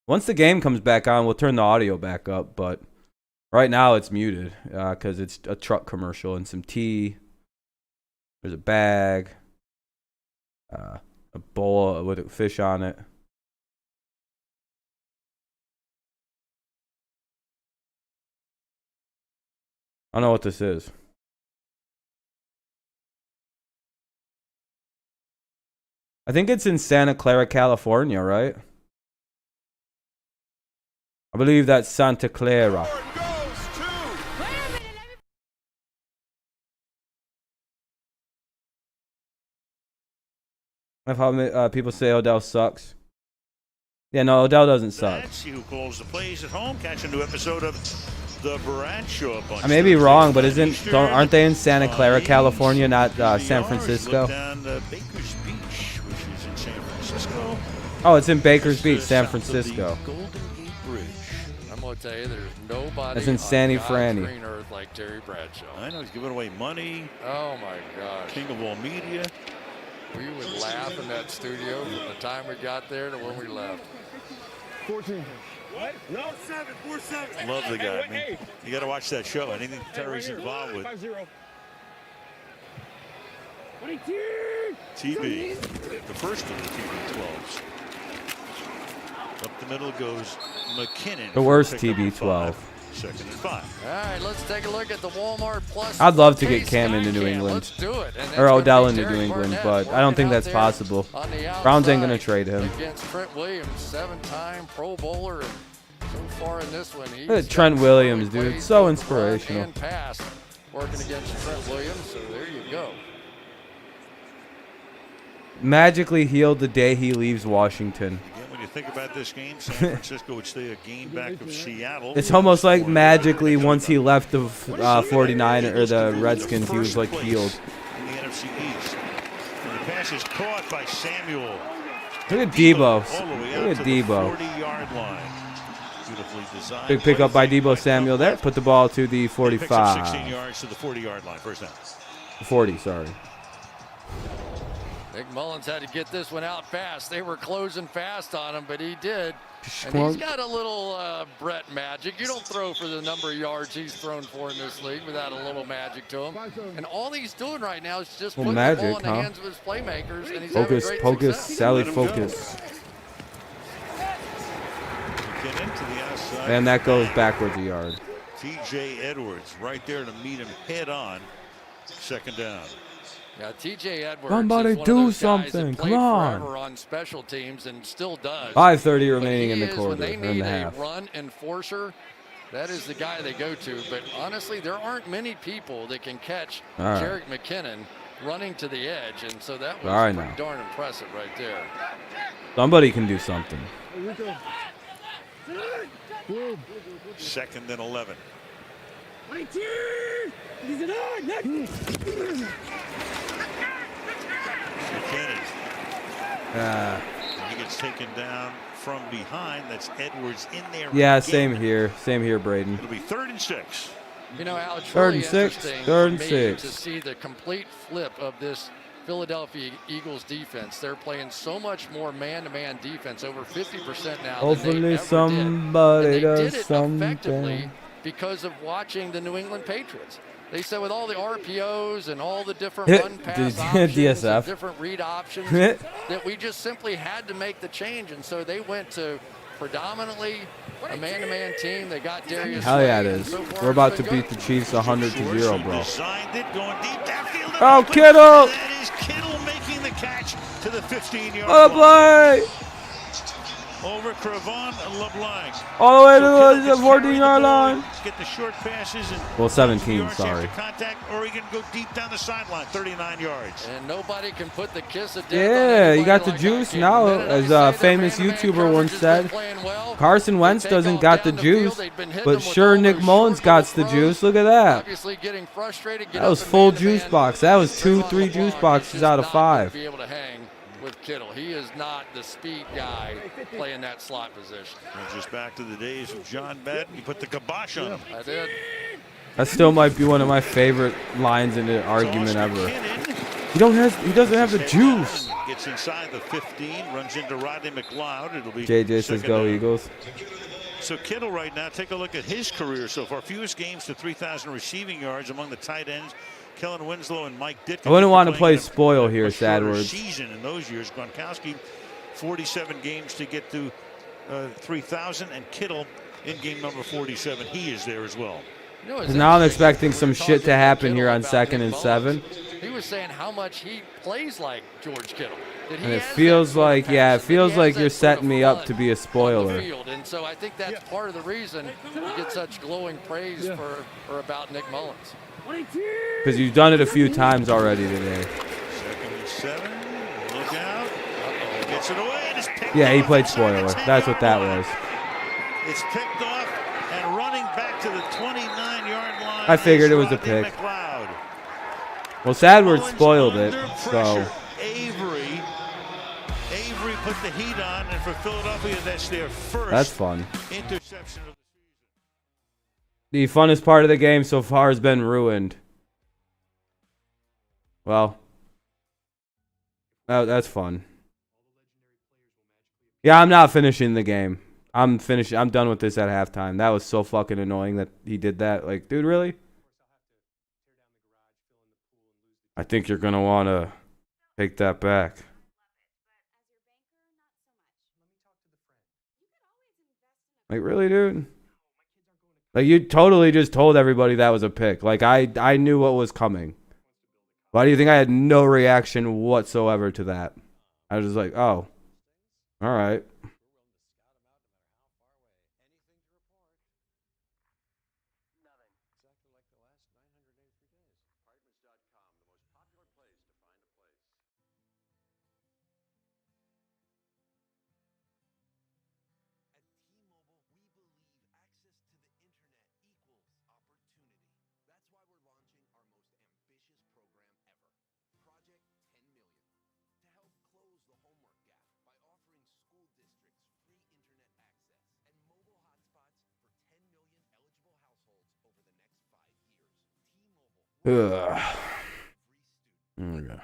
Speaker 1: Once the game comes back on, we'll turn the audio back up, but right now it's muted because it's a truck commercial and some tea. There's a bag, a bowl with a fish on it. I don't know what this is. I think it's in Santa Clara, California, right? I believe that's Santa Clara. Of how people say Odell sucks. Yeah, no, Odell doesn't suck.
Speaker 4: Let's see who calls the plays at home. Catch a new episode of The Brad Show.
Speaker 1: I may be wrong, but aren't they in Santa Clara, California, not San Francisco?
Speaker 4: Down Baker's Beach, which is in San Francisco.
Speaker 1: Oh, it's in Baker's Beach, San Francisco.
Speaker 4: Golden Gate Bridge.
Speaker 3: I'm going to tell you, there's nobody
Speaker 1: That's in
Speaker 3: on
Speaker 1: Sandy
Speaker 3: God's
Speaker 1: Franny.
Speaker 3: green earth like Terry Bradshaw.
Speaker 4: I know he's giving away money.
Speaker 3: Oh, my gosh.
Speaker 4: King of all media.
Speaker 3: We would laugh in that studio from the time we got there to when we left.
Speaker 7: 14. What? No, 7. 4-7.
Speaker 4: Love the guy, man. You got to watch that show. Anything Terry's involved with.
Speaker 7: 5-0.
Speaker 4: TB, the first of the TB12s. Up the middle goes McKinnon.
Speaker 1: The worst
Speaker 4: Pick up
Speaker 1: TB12.
Speaker 4: 5. Second and 5.
Speaker 3: All right, let's take a look at the Walmart Plus.
Speaker 1: I'd love to get
Speaker 3: Case
Speaker 1: Cam into
Speaker 3: Cam.
Speaker 1: New England.
Speaker 3: Let's do it. And that's
Speaker 1: Or
Speaker 3: gonna
Speaker 1: Odell
Speaker 3: be
Speaker 1: into
Speaker 3: Terry
Speaker 1: New England,
Speaker 3: Barnett
Speaker 1: but I don't think
Speaker 3: working out
Speaker 1: that's
Speaker 3: there
Speaker 1: possible.
Speaker 3: on the
Speaker 1: Browns ain't
Speaker 3: outside
Speaker 1: gonna trade him.
Speaker 3: Against Trent Williams, 7-time Pro Bowler, and so far in this one, he's
Speaker 1: Look at
Speaker 3: got
Speaker 1: Trent Williams,
Speaker 3: really
Speaker 1: dude.
Speaker 3: plays
Speaker 1: So
Speaker 3: both
Speaker 1: inspirational.
Speaker 3: run and pass working against Trent Williams, so there you go.
Speaker 1: Magically healed the day he leaves Washington.
Speaker 4: Again, when you think about this game, San Francisco would stay a game back of Seattle.
Speaker 1: It's almost like magically once he left the 49 or the Redskins, he was like healed.
Speaker 4: In the NFC East. And the pass is caught by Samuel.
Speaker 1: Look at Debo.
Speaker 4: All the way out
Speaker 1: Look at
Speaker 4: to the
Speaker 1: Debo.
Speaker 4: 40-yard line. Beautifully designed.
Speaker 1: Big pickup by Debo Samuel there. Put the ball to the
Speaker 4: He picks up 16
Speaker 1: 45.
Speaker 4: yards to the 40-yard line. First down.
Speaker 1: 40, sorry.
Speaker 3: Nick Mullins had to get this one out fast. They were closing fast on him, but he did. And
Speaker 1: Squonk.
Speaker 3: he's got a little Brett magic. You don't throw for the number of yards he's thrown for in this league without a little magic to him. And all he's doing right now is just putting the ball in the hands of his playmakers, and he's having
Speaker 1: Focus,
Speaker 3: great
Speaker 1: focus,
Speaker 3: success.
Speaker 1: Sally,
Speaker 4: Let him go.
Speaker 1: focus.
Speaker 4: Get into the outside.
Speaker 1: And that goes backwards a yard.
Speaker 4: TJ Edwards right there to meet him head on. Second down.
Speaker 3: Yeah, TJ Edwards
Speaker 1: Somebody
Speaker 3: is one
Speaker 1: do
Speaker 3: of those guys
Speaker 1: something.
Speaker 3: that played
Speaker 1: Come on.
Speaker 3: forever on special teams and still does.
Speaker 1: 5:30
Speaker 3: But
Speaker 1: remaining
Speaker 3: he
Speaker 1: in the
Speaker 3: is,
Speaker 1: quarter,
Speaker 3: when they
Speaker 1: or in
Speaker 3: need
Speaker 1: the
Speaker 3: a
Speaker 1: half.
Speaker 3: run enforcer, that is the guy they go to. But honestly, there aren't many people that can catch
Speaker 1: All right.
Speaker 3: Jerick McKinnon running to the edge, and so that was
Speaker 1: All right
Speaker 3: pretty
Speaker 1: now.
Speaker 3: darn impressive right there.
Speaker 1: Somebody can do something.
Speaker 4: Second and 11. McKinnon. He gets taken down from behind. That's Edwards in there.
Speaker 1: Yeah,
Speaker 4: again.
Speaker 1: same here. Same here, Braden.
Speaker 4: It'll be 3rd and 6.
Speaker 3: You know, Al, it's
Speaker 1: Third
Speaker 3: really
Speaker 1: and six,
Speaker 3: interesting
Speaker 1: third and
Speaker 3: for me
Speaker 1: six.
Speaker 3: to see the complete flip of this Philadelphia Eagles defense. They're playing so much more man-to-man defense, over 50% now.
Speaker 1: Hopefully
Speaker 3: than they ever
Speaker 1: somebody
Speaker 3: did. And they
Speaker 1: does
Speaker 3: did it effectively
Speaker 1: something.
Speaker 3: because of watching the New England Patriots. They said with all the RPOs and all the different
Speaker 1: Hit
Speaker 3: run pass
Speaker 1: the
Speaker 3: options
Speaker 1: DSF.
Speaker 3: and different read options that we just simply had to make the change. And so they went to predominantly a man-to-man team. They got Darius
Speaker 1: Hell yeah, it
Speaker 3: Slay, and
Speaker 1: is.
Speaker 3: so far
Speaker 1: We're about
Speaker 3: it's
Speaker 1: to
Speaker 3: been
Speaker 1: beat
Speaker 3: good.
Speaker 1: the Chiefs 100-0, bro.
Speaker 4: Designed it, going deep downfield.
Speaker 1: Oh, Kittle!
Speaker 4: That is Kittle making the catch to the 15-yard
Speaker 1: What a
Speaker 4: line.
Speaker 1: play!
Speaker 4: over Cravon LeBlanc.
Speaker 1: All the way
Speaker 4: So
Speaker 1: to
Speaker 4: Kittle
Speaker 1: the
Speaker 4: gets carried
Speaker 1: 14-yard
Speaker 4: ball,
Speaker 1: line.
Speaker 4: get the short passes and
Speaker 1: Well, 17,
Speaker 4: yards
Speaker 1: sorry.
Speaker 4: after contact, or he can go deep down the sideline, 39 yards.
Speaker 3: And nobody can put the kiss of death
Speaker 1: Yeah,
Speaker 3: on
Speaker 1: you got the
Speaker 3: like
Speaker 1: juice
Speaker 3: I
Speaker 1: now,
Speaker 3: can.
Speaker 1: as a famous YouTuber once said. Carson Wentz doesn't got the juice, but sure Nick Mullins got the juice. Look at that.
Speaker 3: Obviously getting frustrated.
Speaker 1: That was full juice box. That was 2-3 juice boxes out of 5.
Speaker 3: Be able to hang with Kittle. He is not the speed guy playing that slot position.
Speaker 4: We're just back to the days of John Madden. He put the kibosh on him.
Speaker 3: I did.
Speaker 1: That still might be one of my favorite lines in the argument ever. He doesn't have the juice.
Speaker 4: Gets inside the 15, runs into Rodney McLeod. It'll be
Speaker 1: JJ says go
Speaker 4: down.
Speaker 1: Eagles.
Speaker 4: So Kittle right now, take a look at his career so far. Fewest games to 3,000 receiving yards among the tight ends. Kellen Winslow and Mike Ditka.
Speaker 1: I wouldn't want to play spoil here, Sadwards.
Speaker 4: Season in those years. Gronkowski, 47 games to get to 3,000, and Kittle in game number 47. He is there as well.
Speaker 3: You know,
Speaker 1: Now I'm expecting some shit to happen here on 2nd and 7.
Speaker 3: He was saying how much he plays like George Kittle.
Speaker 1: And it feels like, yeah, it feels like you're setting me up to be a spoiler.
Speaker 3: And so I think that's part of the reason you get such glowing praise for or about Nick Mullins.
Speaker 1: Because you've done it a few times already today.
Speaker 4: 2nd and 7. Look out. Gets it away and it's picked
Speaker 1: Yeah, he
Speaker 4: off
Speaker 1: played
Speaker 4: inside
Speaker 1: spoiler.
Speaker 4: the
Speaker 1: That's what that
Speaker 4: 10-yard
Speaker 1: was.
Speaker 4: line. It's picked off and running back to the 29-yard line.
Speaker 1: I figured it was a
Speaker 4: Rodney
Speaker 1: pick.
Speaker 4: McLeod.
Speaker 1: Well, Sadward
Speaker 4: Mullins
Speaker 1: spoiled it,
Speaker 4: under
Speaker 1: so.
Speaker 4: pressure. Avery put the heat on, and for Philadelphia, that's their first
Speaker 1: That's fun.
Speaker 4: interception of
Speaker 1: The funnest part of the game so far has been ruined. Well, that's fun. Yeah, I'm not finishing the game. I'm done with this at halftime. That was so fucking annoying that he did that. Like, dude, really? I think you're gonna want to take that back. Like, really, dude? Like, you totally just told everybody that was a pick. Like, I knew what was coming. Why do you think I had no reaction whatsoever to that? I was just like, oh, all right. Ugh. Okay.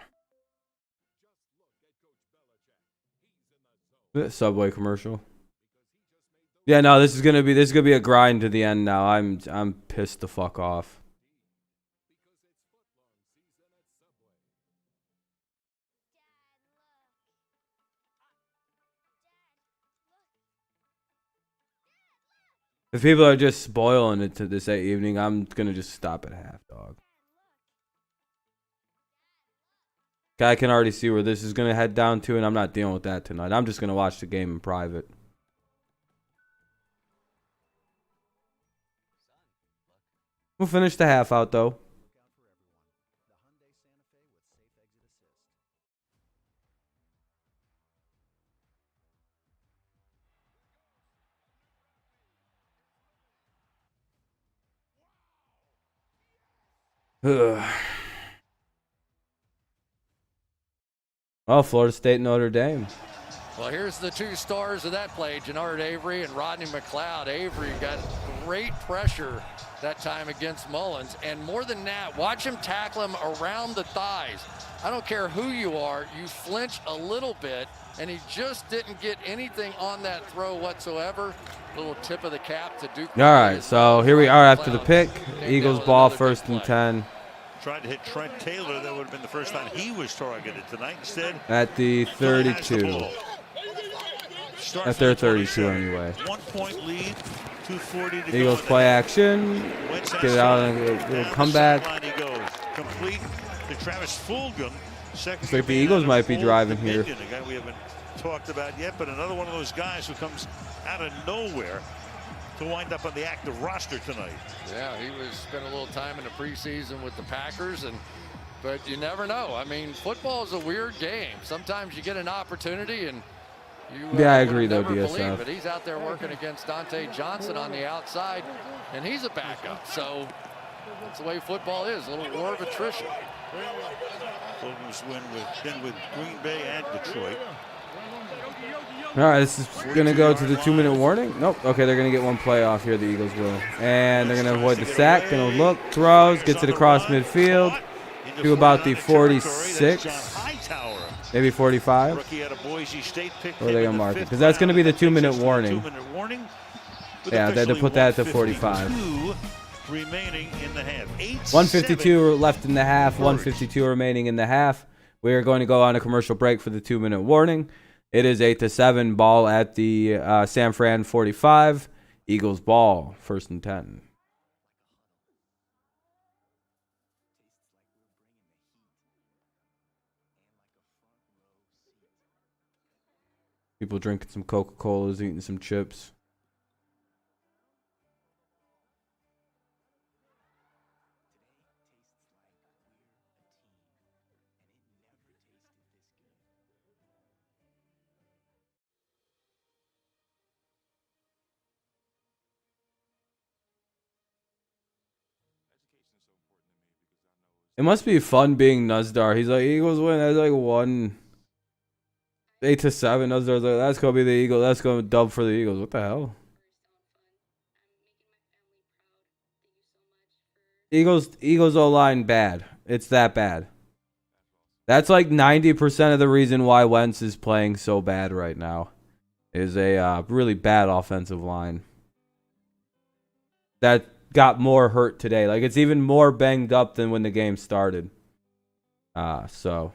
Speaker 1: Subway commercial. Yeah, no, this is gonna be a grind to the end now. I'm pissed the fuck off. If people are just spoiling it to this evening, I'm gonna just stop at half, dog. I can already see where this is gonna head down to, and I'm not dealing with that tonight. I'm just gonna watch the game in private. We'll finish the half out though. Ugh. Oh, Florida State, Notre Dame.
Speaker 3: Well, here's the two stars of that play, Jannard Avery and Rodney McLeod. Avery got great pressure that time against Mullins. And more than that, watch him tackle him around the thighs. I don't care who you are, you flinch a little bit, and he just didn't get anything on that throw whatsoever. Little tip of the cap to Duke.
Speaker 1: All right, so here we are after the pick. Eagles ball, 1st and 10.
Speaker 4: Tried to hit Trent Taylor. That would have been the first time he was targeted tonight. Instead,
Speaker 1: at the 32. At their 32 anyway.
Speaker 4: 1 point lead, 2:40 to
Speaker 1: Eagles
Speaker 4: go.
Speaker 1: play action. Get it out and it'll come back.
Speaker 4: He goes complete to Travis Fulgham.
Speaker 1: Looks like the Eagles might be driving here.
Speaker 4: The guy we haven't talked about yet, but another one of those guys who comes out of nowhere to wind up on the active roster tonight.
Speaker 3: Yeah, he spent a little time in the preseason with the Packers, but you never know. I mean, football is a weird game. Sometimes you get an opportunity and you
Speaker 1: I agree though,
Speaker 3: never
Speaker 1: DSF.
Speaker 3: believe it. He's out there working against Dante Johnson on the outside, and he's a backup. So that's the way football is, a little war of attrition.
Speaker 4: Logan's been with Green Bay and Detroit.
Speaker 1: All right, this is going to go to the 2-minute warning. Nope. Okay, they're going to get one play off here, the Eagles will. And they're going to avoid the sack. Going to look, throws, gets it across midfield to about the 46, maybe 45. Or are they going to mark it? Because that's going to be the 2-minute warning. Yeah, they had to put that at the 45.
Speaker 4: Remaining in the half.
Speaker 1: 152 left in the half, 152 remaining in the half. We are going to go on a commercial break for the 2-minute warning. It is 8-7, ball at the San Fran 45. Eagles ball, 1st and 10. People drinking some Coca-Colas, eating some chips. It must be fun being Nuzdar. He's like, Eagles win. That's like 8-7. Nuzdar's like, that's going to be the Eagles. That's going to dub for the Eagles. What the hell? Eagles O-line bad. It's that bad. That's like 90% of the reason why Wentz is playing so bad right now. Is a really bad offensive line. That got more hurt today. Like, it's even more banged up than when the game started. So.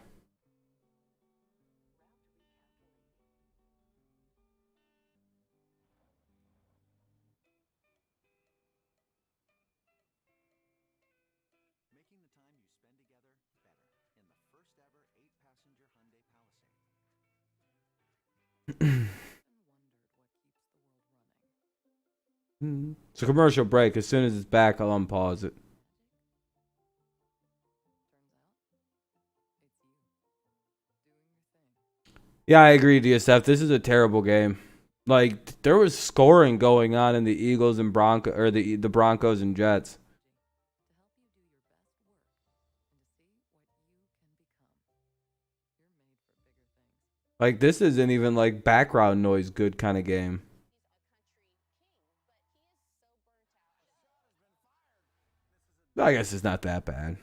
Speaker 10: Making the time you spend together better in the first ever 8-passenger Hyundai Palisade.
Speaker 1: It's a commercial break. As soon as it's back, I'll unpause it. Yeah, I agree, DSF. This is a terrible game. Like, there was scoring going on in the Eagles and the Broncos and Jets. Like, this isn't even like background noise good kind of game. I guess it's not that bad.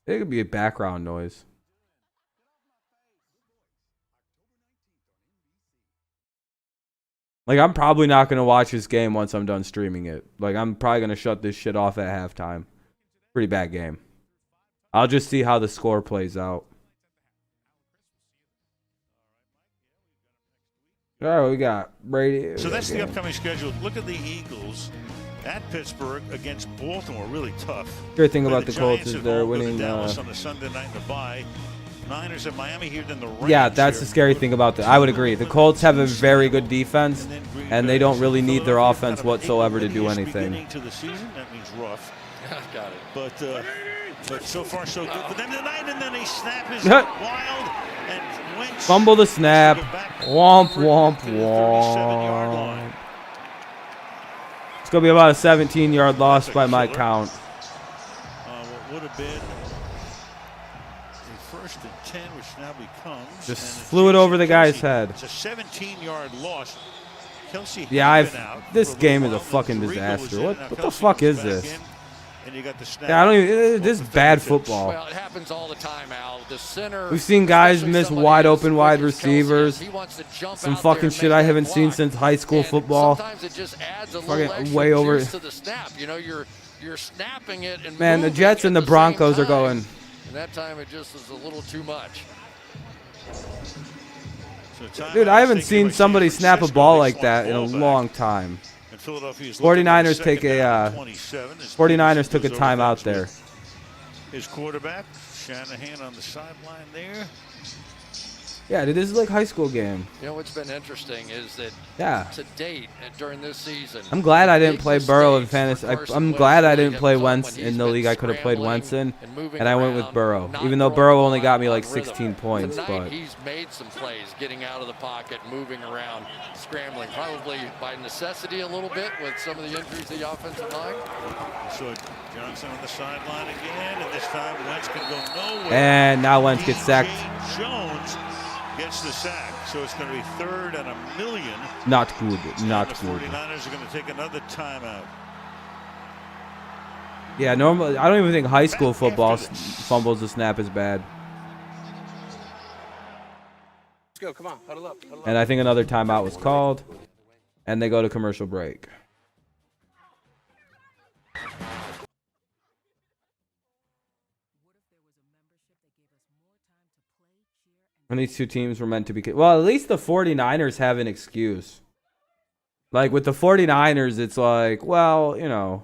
Speaker 1: It could be a background noise. Like, I'm probably not going to watch this game once I'm done streaming it. Like, I'm probably going to shut this shit off at halftime. Pretty bad game. I'll just see how the score plays out. All right, we got Brady.
Speaker 4: So that's the upcoming schedule. Look at the Eagles at Pittsburgh against Baltimore. Really tough.
Speaker 1: Great thing about the Colts is they're winning.
Speaker 4: Dallas on the Sunday night in the bye. Niners at Miami here, then the Rams.
Speaker 1: Yeah, that's the scary thing about that. I would agree. The Colts have a very good defense, and they don't really need their offense whatsoever to do anything.
Speaker 4: To the season, that means rough.
Speaker 3: Got it.
Speaker 4: But so far so good for them tonight, and then they snap is wild and Wentz
Speaker 1: fumble the snap. Womp womp womp. It's gonna be about a 17-yard loss by my count.
Speaker 4: What would have been a 1st and 10, which now becomes
Speaker 1: just flew it over the guy's head.
Speaker 4: It's a 17-yard loss. Kelsey
Speaker 1: this game is a fucking disaster. What the fuck is this? Yeah, I don't even. This is bad football.
Speaker 3: Well, it happens all the time, Al. The center.
Speaker 1: We've seen guys miss wide open wide receivers. Some fucking shit I haven't seen since high school football.
Speaker 3: Sometimes it just adds a
Speaker 1: fucking
Speaker 3: little extra
Speaker 1: way over
Speaker 3: juice to the snap. You know, you're snapping it and
Speaker 1: man, the Jets and the Broncos are going.
Speaker 3: And that time it just is a little too much.
Speaker 1: Dude, I haven't seen somebody snap a ball like that in a long time. 49ers take a 49ers took a timeout there.
Speaker 4: His quarterback, Shanahan on the sideline there.
Speaker 1: Yeah, dude, this is like high school game.
Speaker 3: You know what's been interesting is that to date during this season,
Speaker 1: I'm glad I didn't
Speaker 3: big
Speaker 1: play Burrow in
Speaker 3: mistakes
Speaker 1: fantasy.
Speaker 3: for Carson
Speaker 1: I'm
Speaker 3: Wentz
Speaker 1: glad I
Speaker 3: really
Speaker 1: didn't
Speaker 3: have
Speaker 1: play
Speaker 3: come
Speaker 1: Wentz
Speaker 3: when
Speaker 1: in
Speaker 3: he's
Speaker 1: the
Speaker 3: been
Speaker 1: league I could have played Wentz in,
Speaker 3: and moving
Speaker 1: and I went with
Speaker 3: around,
Speaker 1: Burrow.
Speaker 3: not
Speaker 1: Even though
Speaker 3: throwing
Speaker 1: Burrow
Speaker 3: the
Speaker 1: only
Speaker 3: ball
Speaker 1: got me
Speaker 3: on
Speaker 1: like
Speaker 3: rhythm.
Speaker 1: 16 points,
Speaker 3: Tonight,
Speaker 1: but
Speaker 3: he's made some plays, getting out of the pocket, moving around, scrambling, probably by necessity a little bit with some of the injuries to the offensive line.
Speaker 4: So Johnson on the sideline again, and this time Wentz can go nowhere.
Speaker 1: And now Wentz gets sacked.
Speaker 4: Jones gets the sack, so it's going to be 3rd and 1,000,000.
Speaker 1: Not good. Not
Speaker 4: the
Speaker 1: good.
Speaker 4: 49ers are going to take another timeout.
Speaker 1: Yeah, normally I don't even think high school football fumbles the snap is bad.
Speaker 11: Let's go. Come on. Huddle up. Huddle up.
Speaker 1: And I think another timeout was called, and they go to commercial break. And these two teams were meant to be... Well, at least the 49ers have an excuse. Like, with the 49ers, it's like, well, you know...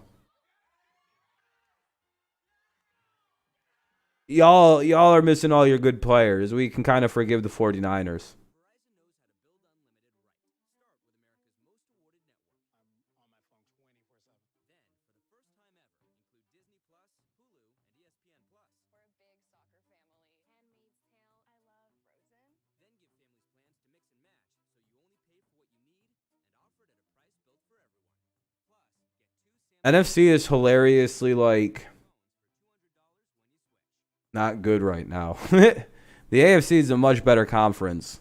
Speaker 1: Y'all are missing all your good players. We can kind of forgive the 49ers. NFC is hilariously, like, not good right now. The AFC is a much better conference.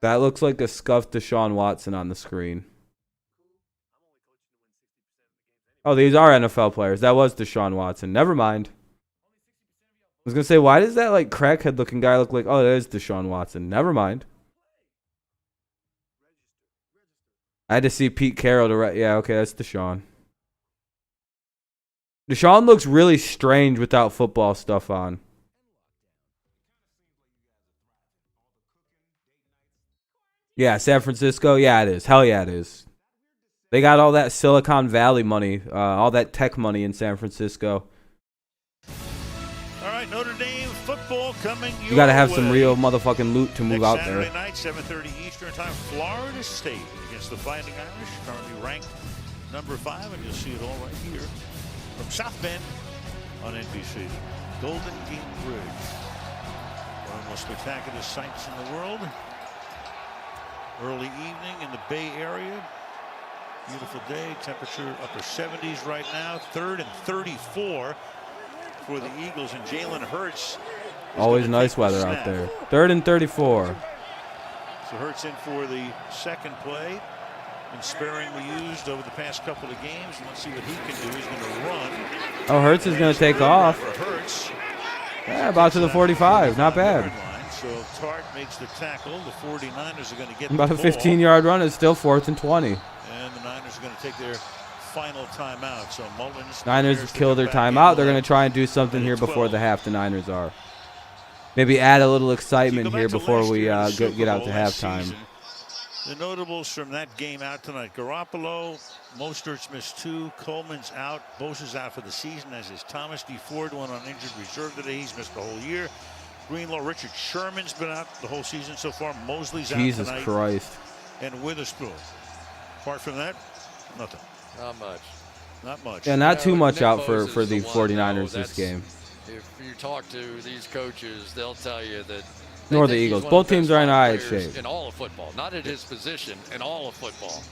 Speaker 1: That looks like a scuffed Deshaun Watson on the screen. Oh, these are NFL players. That was Deshaun Watson. Never mind. I was going to say, why does that like crackhead looking guy look like, oh, that is Deshaun Watson. Never mind. I had to see Pete Carroll to yeah, okay, that's Deshaun. Deshaun looks really strange without football stuff on. Yeah, San Francisco. Yeah, it is. Hell yeah, it is. They got all that Silicon Valley money, all that tech money in San Francisco.
Speaker 4: All right, Notre Dame football coming.
Speaker 1: You got to have some real motherfucking loot to move out there.
Speaker 4: Saturday night, 7:30 Eastern time. Florida State against the Fighting Irish, currently ranked number 5, and you'll see it all right here from South Bend on NBC. Golden Gate Bridge, one of the most spectacular sights in the world. Early evening in the Bay Area. Beautiful day. Temperature upper 70s right now. 3rd and 34 for the Eagles, and Jalen Hurts.
Speaker 1: Always nice weather out there. 3rd and 34.
Speaker 4: So Hurts in for the second play. And sparingly used over the past couple of games. Let's see what he can do. He's going to run.
Speaker 1: Oh, Hurts is going to take off. Yeah, about to the 45. Not bad.
Speaker 4: So Tart makes the tackle. The 49ers are going to get
Speaker 1: about
Speaker 4: the
Speaker 1: a 15-yard run. It's still 4th and 20.
Speaker 4: And the Niners are going to take their final timeout. So Mullins.
Speaker 1: Niners kill their timeout. They're going to try and do something here before the half. The Niners are. Maybe add a little excitement here before we get out to halftime.
Speaker 4: The notables from that game out tonight: Garoppolo, Mostert's missed 2, Coleman's out, Bosa's out for the season, as is Thomas. D. Ford went on injured reserve today. He's missed the whole year. Greenlaw, Richard Sherman's been out the whole season so far. Mosley's out tonight.
Speaker 1: Jesus Christ.
Speaker 4: And Witherspoon. Apart from that, nothing.
Speaker 3: Not much.
Speaker 4: Not much.
Speaker 1: Yeah, not too much
Speaker 3: Nick
Speaker 1: out
Speaker 3: Foles
Speaker 1: for
Speaker 3: is
Speaker 1: the
Speaker 3: one,
Speaker 1: 49ers
Speaker 3: though,
Speaker 1: this game.
Speaker 3: If you talk to these coaches, they'll tell you that.
Speaker 1: Nor the Eagles. Both teams are in high shape.
Speaker 3: In all of football, not at his position, in all of football.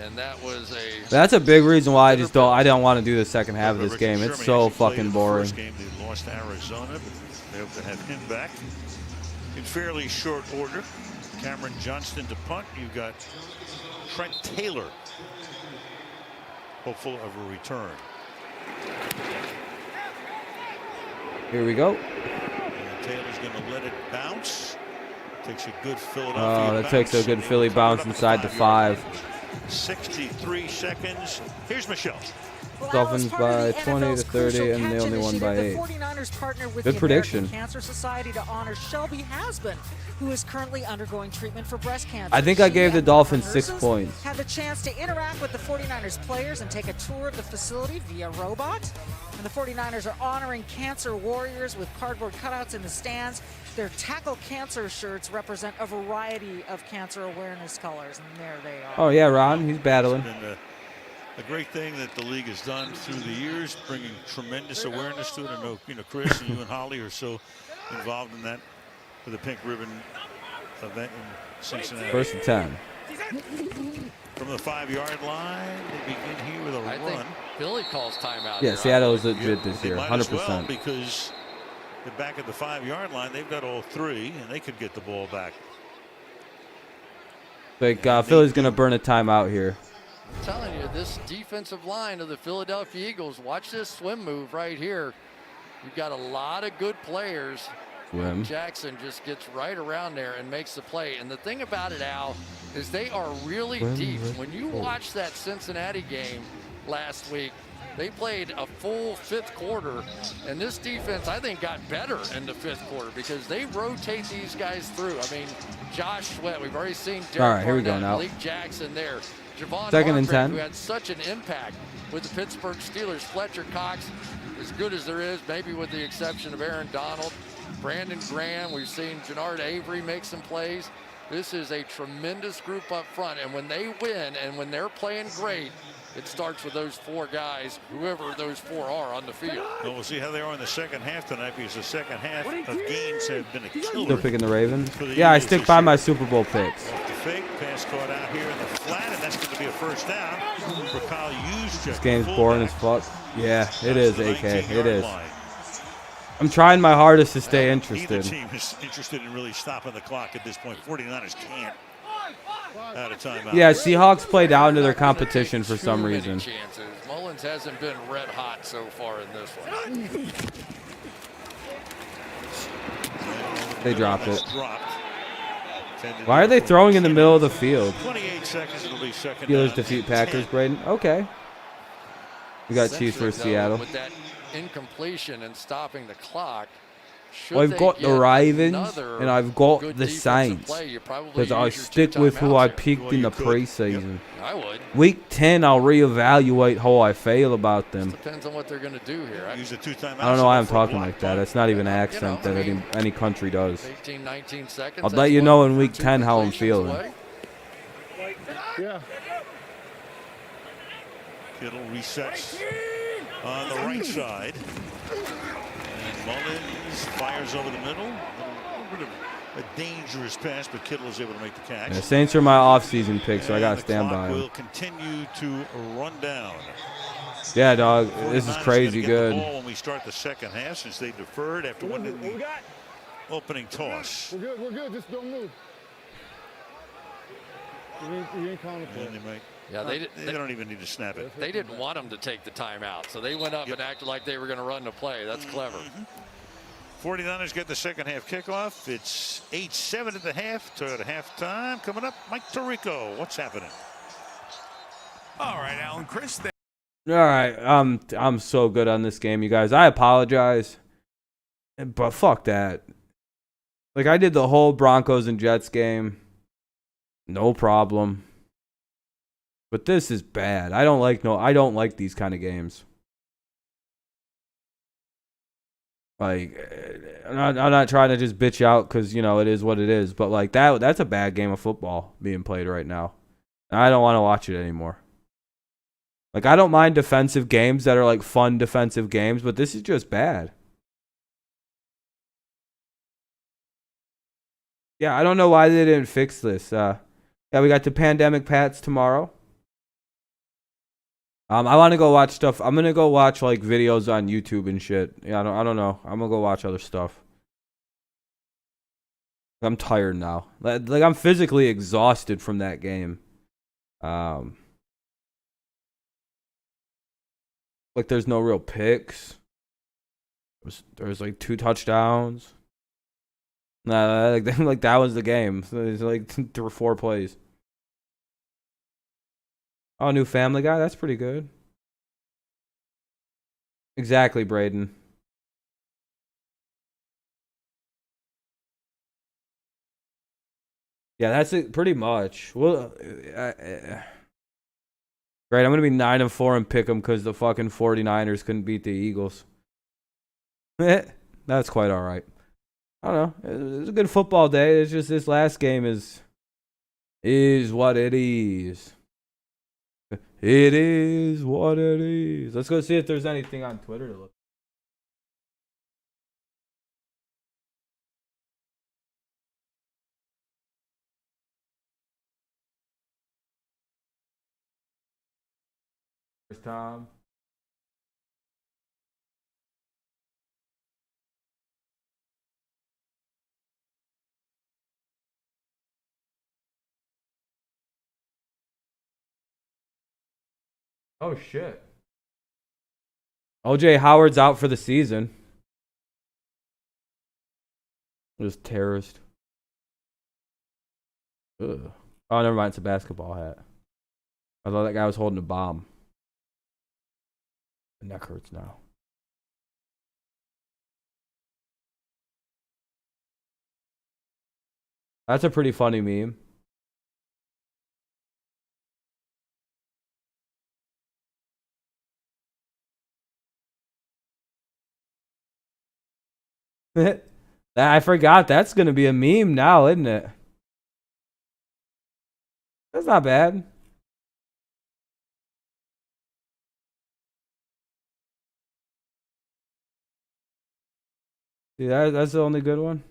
Speaker 3: And that was
Speaker 1: That's a big reason why I don't want to do the second half of this game. It's so fucking boring.
Speaker 4: First game they lost to Arizona, but they hope to have him back in fairly short order. Cameron Johnston to punt. You've got Trent Taylor, hopeful of a return.
Speaker 1: Here we go.
Speaker 4: And Taylor's going to let it bounce. Takes a good Philadelphia
Speaker 1: that
Speaker 4: bounce.
Speaker 1: takes a good Philly bounce inside the 5.
Speaker 4: 63 seconds. Here's Michelle.
Speaker 5: Well,
Speaker 1: Dolphins
Speaker 5: Al, as
Speaker 1: by
Speaker 5: part of the
Speaker 1: 20 to
Speaker 5: NFL's
Speaker 1: 30,
Speaker 5: crucial
Speaker 1: and they
Speaker 5: catch
Speaker 1: only won by
Speaker 5: initiative,
Speaker 1: 8.
Speaker 5: The 49ers partnered with
Speaker 1: Good
Speaker 5: the
Speaker 1: prediction.
Speaker 5: American Cancer Society to honor Shelby Hasbin, who is currently undergoing treatment for breast cancer.
Speaker 1: I think I
Speaker 5: She
Speaker 1: gave the
Speaker 5: and one of her
Speaker 1: Dolphins 6
Speaker 5: nurses
Speaker 1: points.
Speaker 5: had the chance to interact with the 49ers players and take a tour of the facility via robot. And the 49ers are honoring cancer warriors with cardboard cutouts in the stands. Their Tackle Cancer shirts represent a variety of cancer awareness colors, and there they are.
Speaker 1: Oh, yeah, Ron. He's battling.
Speaker 4: It's been a great thing that the league has done through the years, bringing tremendous awareness to it. I know, Chris and you and Holly are so involved in that with the Pink Ribbon event in Cincinnati.
Speaker 1: 1st and 10.
Speaker 4: From the 5-yard line, they begin here with a
Speaker 3: I
Speaker 4: run.
Speaker 3: think Philly calls timeout.
Speaker 1: Yeah,
Speaker 3: here.
Speaker 1: Seattle is legit this
Speaker 4: They
Speaker 1: year,
Speaker 4: might as
Speaker 1: 100%.
Speaker 4: well, because they're back at the 5-yard line. They've got all 3, and they could get the ball back.
Speaker 1: Like, Philly's going to burn a timeout here.
Speaker 3: I'm telling you, this defensive line of the Philadelphia Eagles, watch this swim move right here. You've got a lot of good players.
Speaker 1: Swim.
Speaker 3: Jackson just gets right around there and makes the play. And the thing about it, Al, is they are really deep. When you watch that Cincinnati game last week, they played a full 5th quarter, and this defense, I think, got better in the 5th quarter because they rotate these guys through. I mean, Josh Sweat, we've already seen Derek
Speaker 1: All right, here we go
Speaker 3: Barnett,
Speaker 1: now.
Speaker 3: Malik Jackson there. Javon
Speaker 1: 2nd and
Speaker 3: Hargrave,
Speaker 1: 10.
Speaker 3: who had such an impact with the Pittsburgh Steelers. Fletcher Cox, as good as there is, maybe with the exception of Aaron Donald. Brandon Graham, we've seen Jannard Avery make some plays. This is a tremendous group up front, and when they win and when they're playing great, it starts with those 4 guys, whoever those 4 are on the field.
Speaker 4: Well, we'll see how they are in the second half tonight, because the second half of games have been a killer.
Speaker 1: Still picking the Ravens.
Speaker 4: for the
Speaker 1: Yeah, I
Speaker 4: Eagles
Speaker 1: stick
Speaker 4: this
Speaker 1: by
Speaker 4: year.
Speaker 1: my Super Bowl picks.
Speaker 4: Off the fake, pass caught out here in the flat, and that's going to be a first down for Kyle Juszczyk.
Speaker 1: This game's
Speaker 4: fullback.
Speaker 1: boring as fuck. Yeah, it is,
Speaker 4: The
Speaker 1: AK.
Speaker 4: 19-yard
Speaker 1: It is.
Speaker 4: line.
Speaker 1: I'm trying my hardest to stay
Speaker 4: Neither
Speaker 1: interested.
Speaker 4: team is interested in really stopping the clock at this point. 49ers can't. Out of timeout.
Speaker 1: Yeah, Seahawks play down to their competition for some
Speaker 3: Too many
Speaker 1: reason.
Speaker 3: chances. Mullins hasn't been red hot so far in this one.
Speaker 1: They dropped it.
Speaker 4: That's dropped.
Speaker 1: Why are they throwing in the middle of the field?
Speaker 4: 28 seconds, it'll be second
Speaker 1: Steelers
Speaker 4: down.
Speaker 1: defeat Packers, Braden. Okay. We got Chiefs versus
Speaker 3: Essentially, though,
Speaker 1: Seattle.
Speaker 3: With that incompletion and stopping the clock, should
Speaker 1: Well, I've
Speaker 3: they
Speaker 1: got the
Speaker 3: get
Speaker 1: Ravens
Speaker 3: another
Speaker 1: and I've got
Speaker 3: good
Speaker 1: the
Speaker 3: defensive
Speaker 1: Saints.
Speaker 3: play, you probably
Speaker 1: Because I
Speaker 3: use your
Speaker 1: stick
Speaker 3: 2
Speaker 1: with who
Speaker 3: timeouts
Speaker 1: I
Speaker 3: here.
Speaker 1: picked
Speaker 4: Well,
Speaker 1: in
Speaker 4: you
Speaker 1: the
Speaker 4: could.
Speaker 1: preseason.
Speaker 3: I would.
Speaker 1: Week 10, I'll reevaluate how I feel about them.
Speaker 3: Depends on what they're going to do here.
Speaker 4: Use the 2 timeouts.
Speaker 1: I don't know why I'm
Speaker 4: for a
Speaker 1: talking
Speaker 4: block
Speaker 1: like that.
Speaker 4: punt.
Speaker 1: That's not even an accent
Speaker 3: I
Speaker 1: that
Speaker 3: mean,
Speaker 1: any country does.
Speaker 3: 18, 19 seconds.
Speaker 1: I'll
Speaker 3: that's
Speaker 1: let you
Speaker 3: what,
Speaker 1: know in week
Speaker 3: two
Speaker 1: 10 how I'm
Speaker 3: completions
Speaker 1: feeling.
Speaker 3: away.
Speaker 7: Yeah.
Speaker 4: Kittle resets on the right side. And Mullins fires over the middle. A little bit of a dangerous pass, but Kittle is able to make the catch.
Speaker 1: Yeah, Saints are my off-season pick, so I
Speaker 4: And
Speaker 1: got to
Speaker 4: the
Speaker 1: stand
Speaker 4: clock
Speaker 1: by them.
Speaker 4: will continue to run down.
Speaker 1: Yeah, dog. This is
Speaker 4: 49ers
Speaker 1: crazy
Speaker 4: gonna get the
Speaker 1: good.
Speaker 4: ball when we start the second half, since they deferred after winning the opening toss.
Speaker 7: We're good. Just don't move. You ain't calling
Speaker 4: And they might.
Speaker 3: Yeah,
Speaker 4: They don't even need to snap it.
Speaker 3: They didn't want him to take the timeout, so they went up and acted like they were going to run the play. That's clever.
Speaker 4: 49ers get the second half kickoff. It's 8-7 at the half. Toyota halftime. Coming up, Mike Tirico. What's happening?
Speaker 2: All right, Alan, Chris.
Speaker 1: All right, I'm so good on this game, you guys. I apologize, but fuck that. Like, I did the whole Broncos and Jets game, no problem. But this is bad. I don't like these kind of games. Like, I'm not trying to just bitch out because, you know, it is what it is. But, like, that's a bad game of football being played right now. I don't want to watch it anymore. Like, I don't mind defensive games that are, like, fun defensive games, but this is just bad. Yeah, I don't know why they didn't fix this. Yeah, we got the Pandemic Pats tomorrow. I want to go watch stuff. I'm gonna go watch like videos on YouTube and shit. Yeah, I don't know. I'm gonna go watch other stuff. I'm tired now. Like I'm physically exhausted from that game. Like there's no real picks. There's like 2 touchdowns. Nah, like that was the game. So there's like 3 or 4 plays. Oh, new Family Guy. That's pretty good. Exactly, Braden. Yeah, that's it pretty much. Well, great. I'm going to be 9-4 and pick them because the fucking 49ers couldn't beat the Eagles. That's quite all right. I don't know. It was a good football day. It's just this last game is what it is. It is what it is. Let's go see if there's anything on Twitter to look. First time. Oh shit. OJ Howard's out for the season. Just terrorist. Ugh. Oh, never mind. It's a basketball hat. I thought that guy was holding a bomb. My neck hurts now. That's a pretty funny meme. I forgot that's going to be a meme now, isn't it? That's not bad. See, that's the only good one.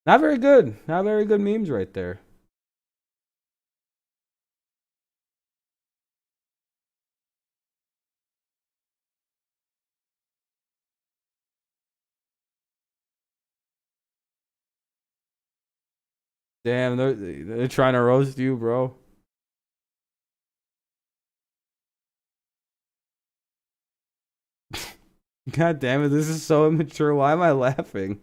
Speaker 1: Not very good. Not very good memes right there. Damn, they're trying to roast you, bro. God damn it, this is so immature. Why am I laughing?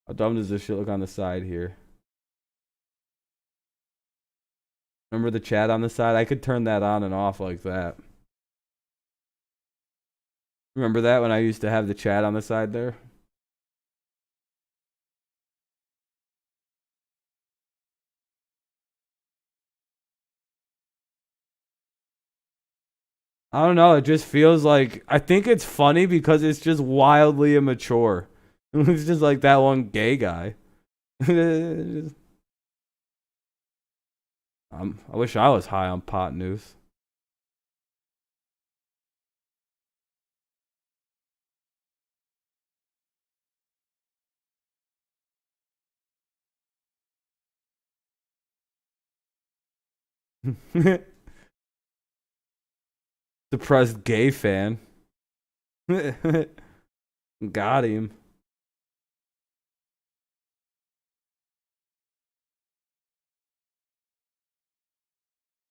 Speaker 1: How dumb does this shit look on the side here? Remember the chat on the side? I could turn that on and off like that. Remember that when I used to have the chat on the side there? I don't know. It just feels like I think it's funny because it's just wildly immature. It's just like that one gay guy. I wish I was high on pot news. Depressed gay fan. Got him.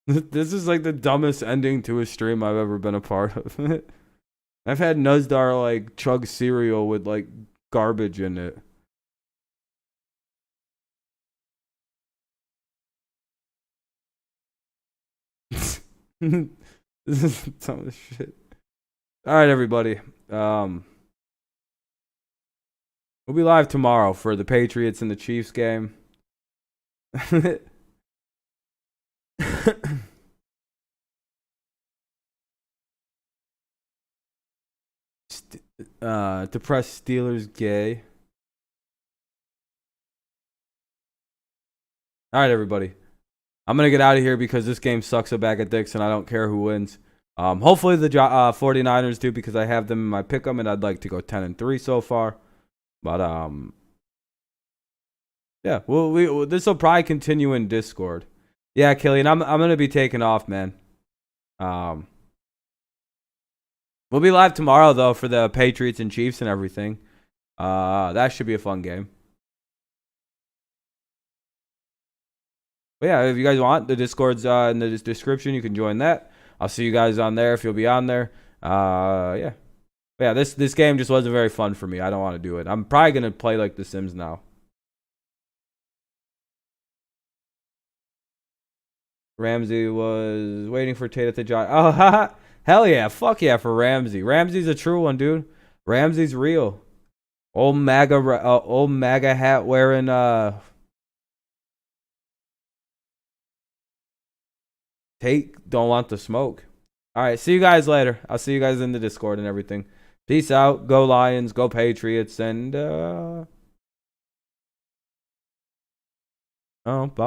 Speaker 1: This is like the dumbest ending to a stream I've ever been a part of. I've had Nuzdar like chug cereal with like garbage in it. This is dumb as shit. All right, everybody. We'll be live tomorrow for the Patriots and the Chiefs game. Depressed Steelers gay. All right, everybody. I'm going to get out of here because this game sucks a bag of dicks and I don't care who wins. Hopefully the 49ers do because I have them in my pick'em and I'd like to go 10-3 so far. But yeah, this will probably continue in Discord. Yeah, Killian, I'm going to be taking off, man. We'll be live tomorrow though for the Patriots and Chiefs and everything. That should be a fun game. But yeah, if you guys want, the Discord's in the description. You can join that. I'll see you guys on there if you'll be on there. Yeah. Yeah, this game just wasn't very fun for me. I don't want to do it. I'm probably going to play like The Sims now. Ramsey was waiting for Tate to join. Oh, haha. Hell yeah. Fuck yeah for Ramsey. Ramsey's a true one, dude. Ramsey's real. Old MAGA hat wearing Tate don't want the smoke. All right, see you guys later. I'll see you guys in the Discord and everything. Peace out. Go Lions. Go Patriots. And oh, bye.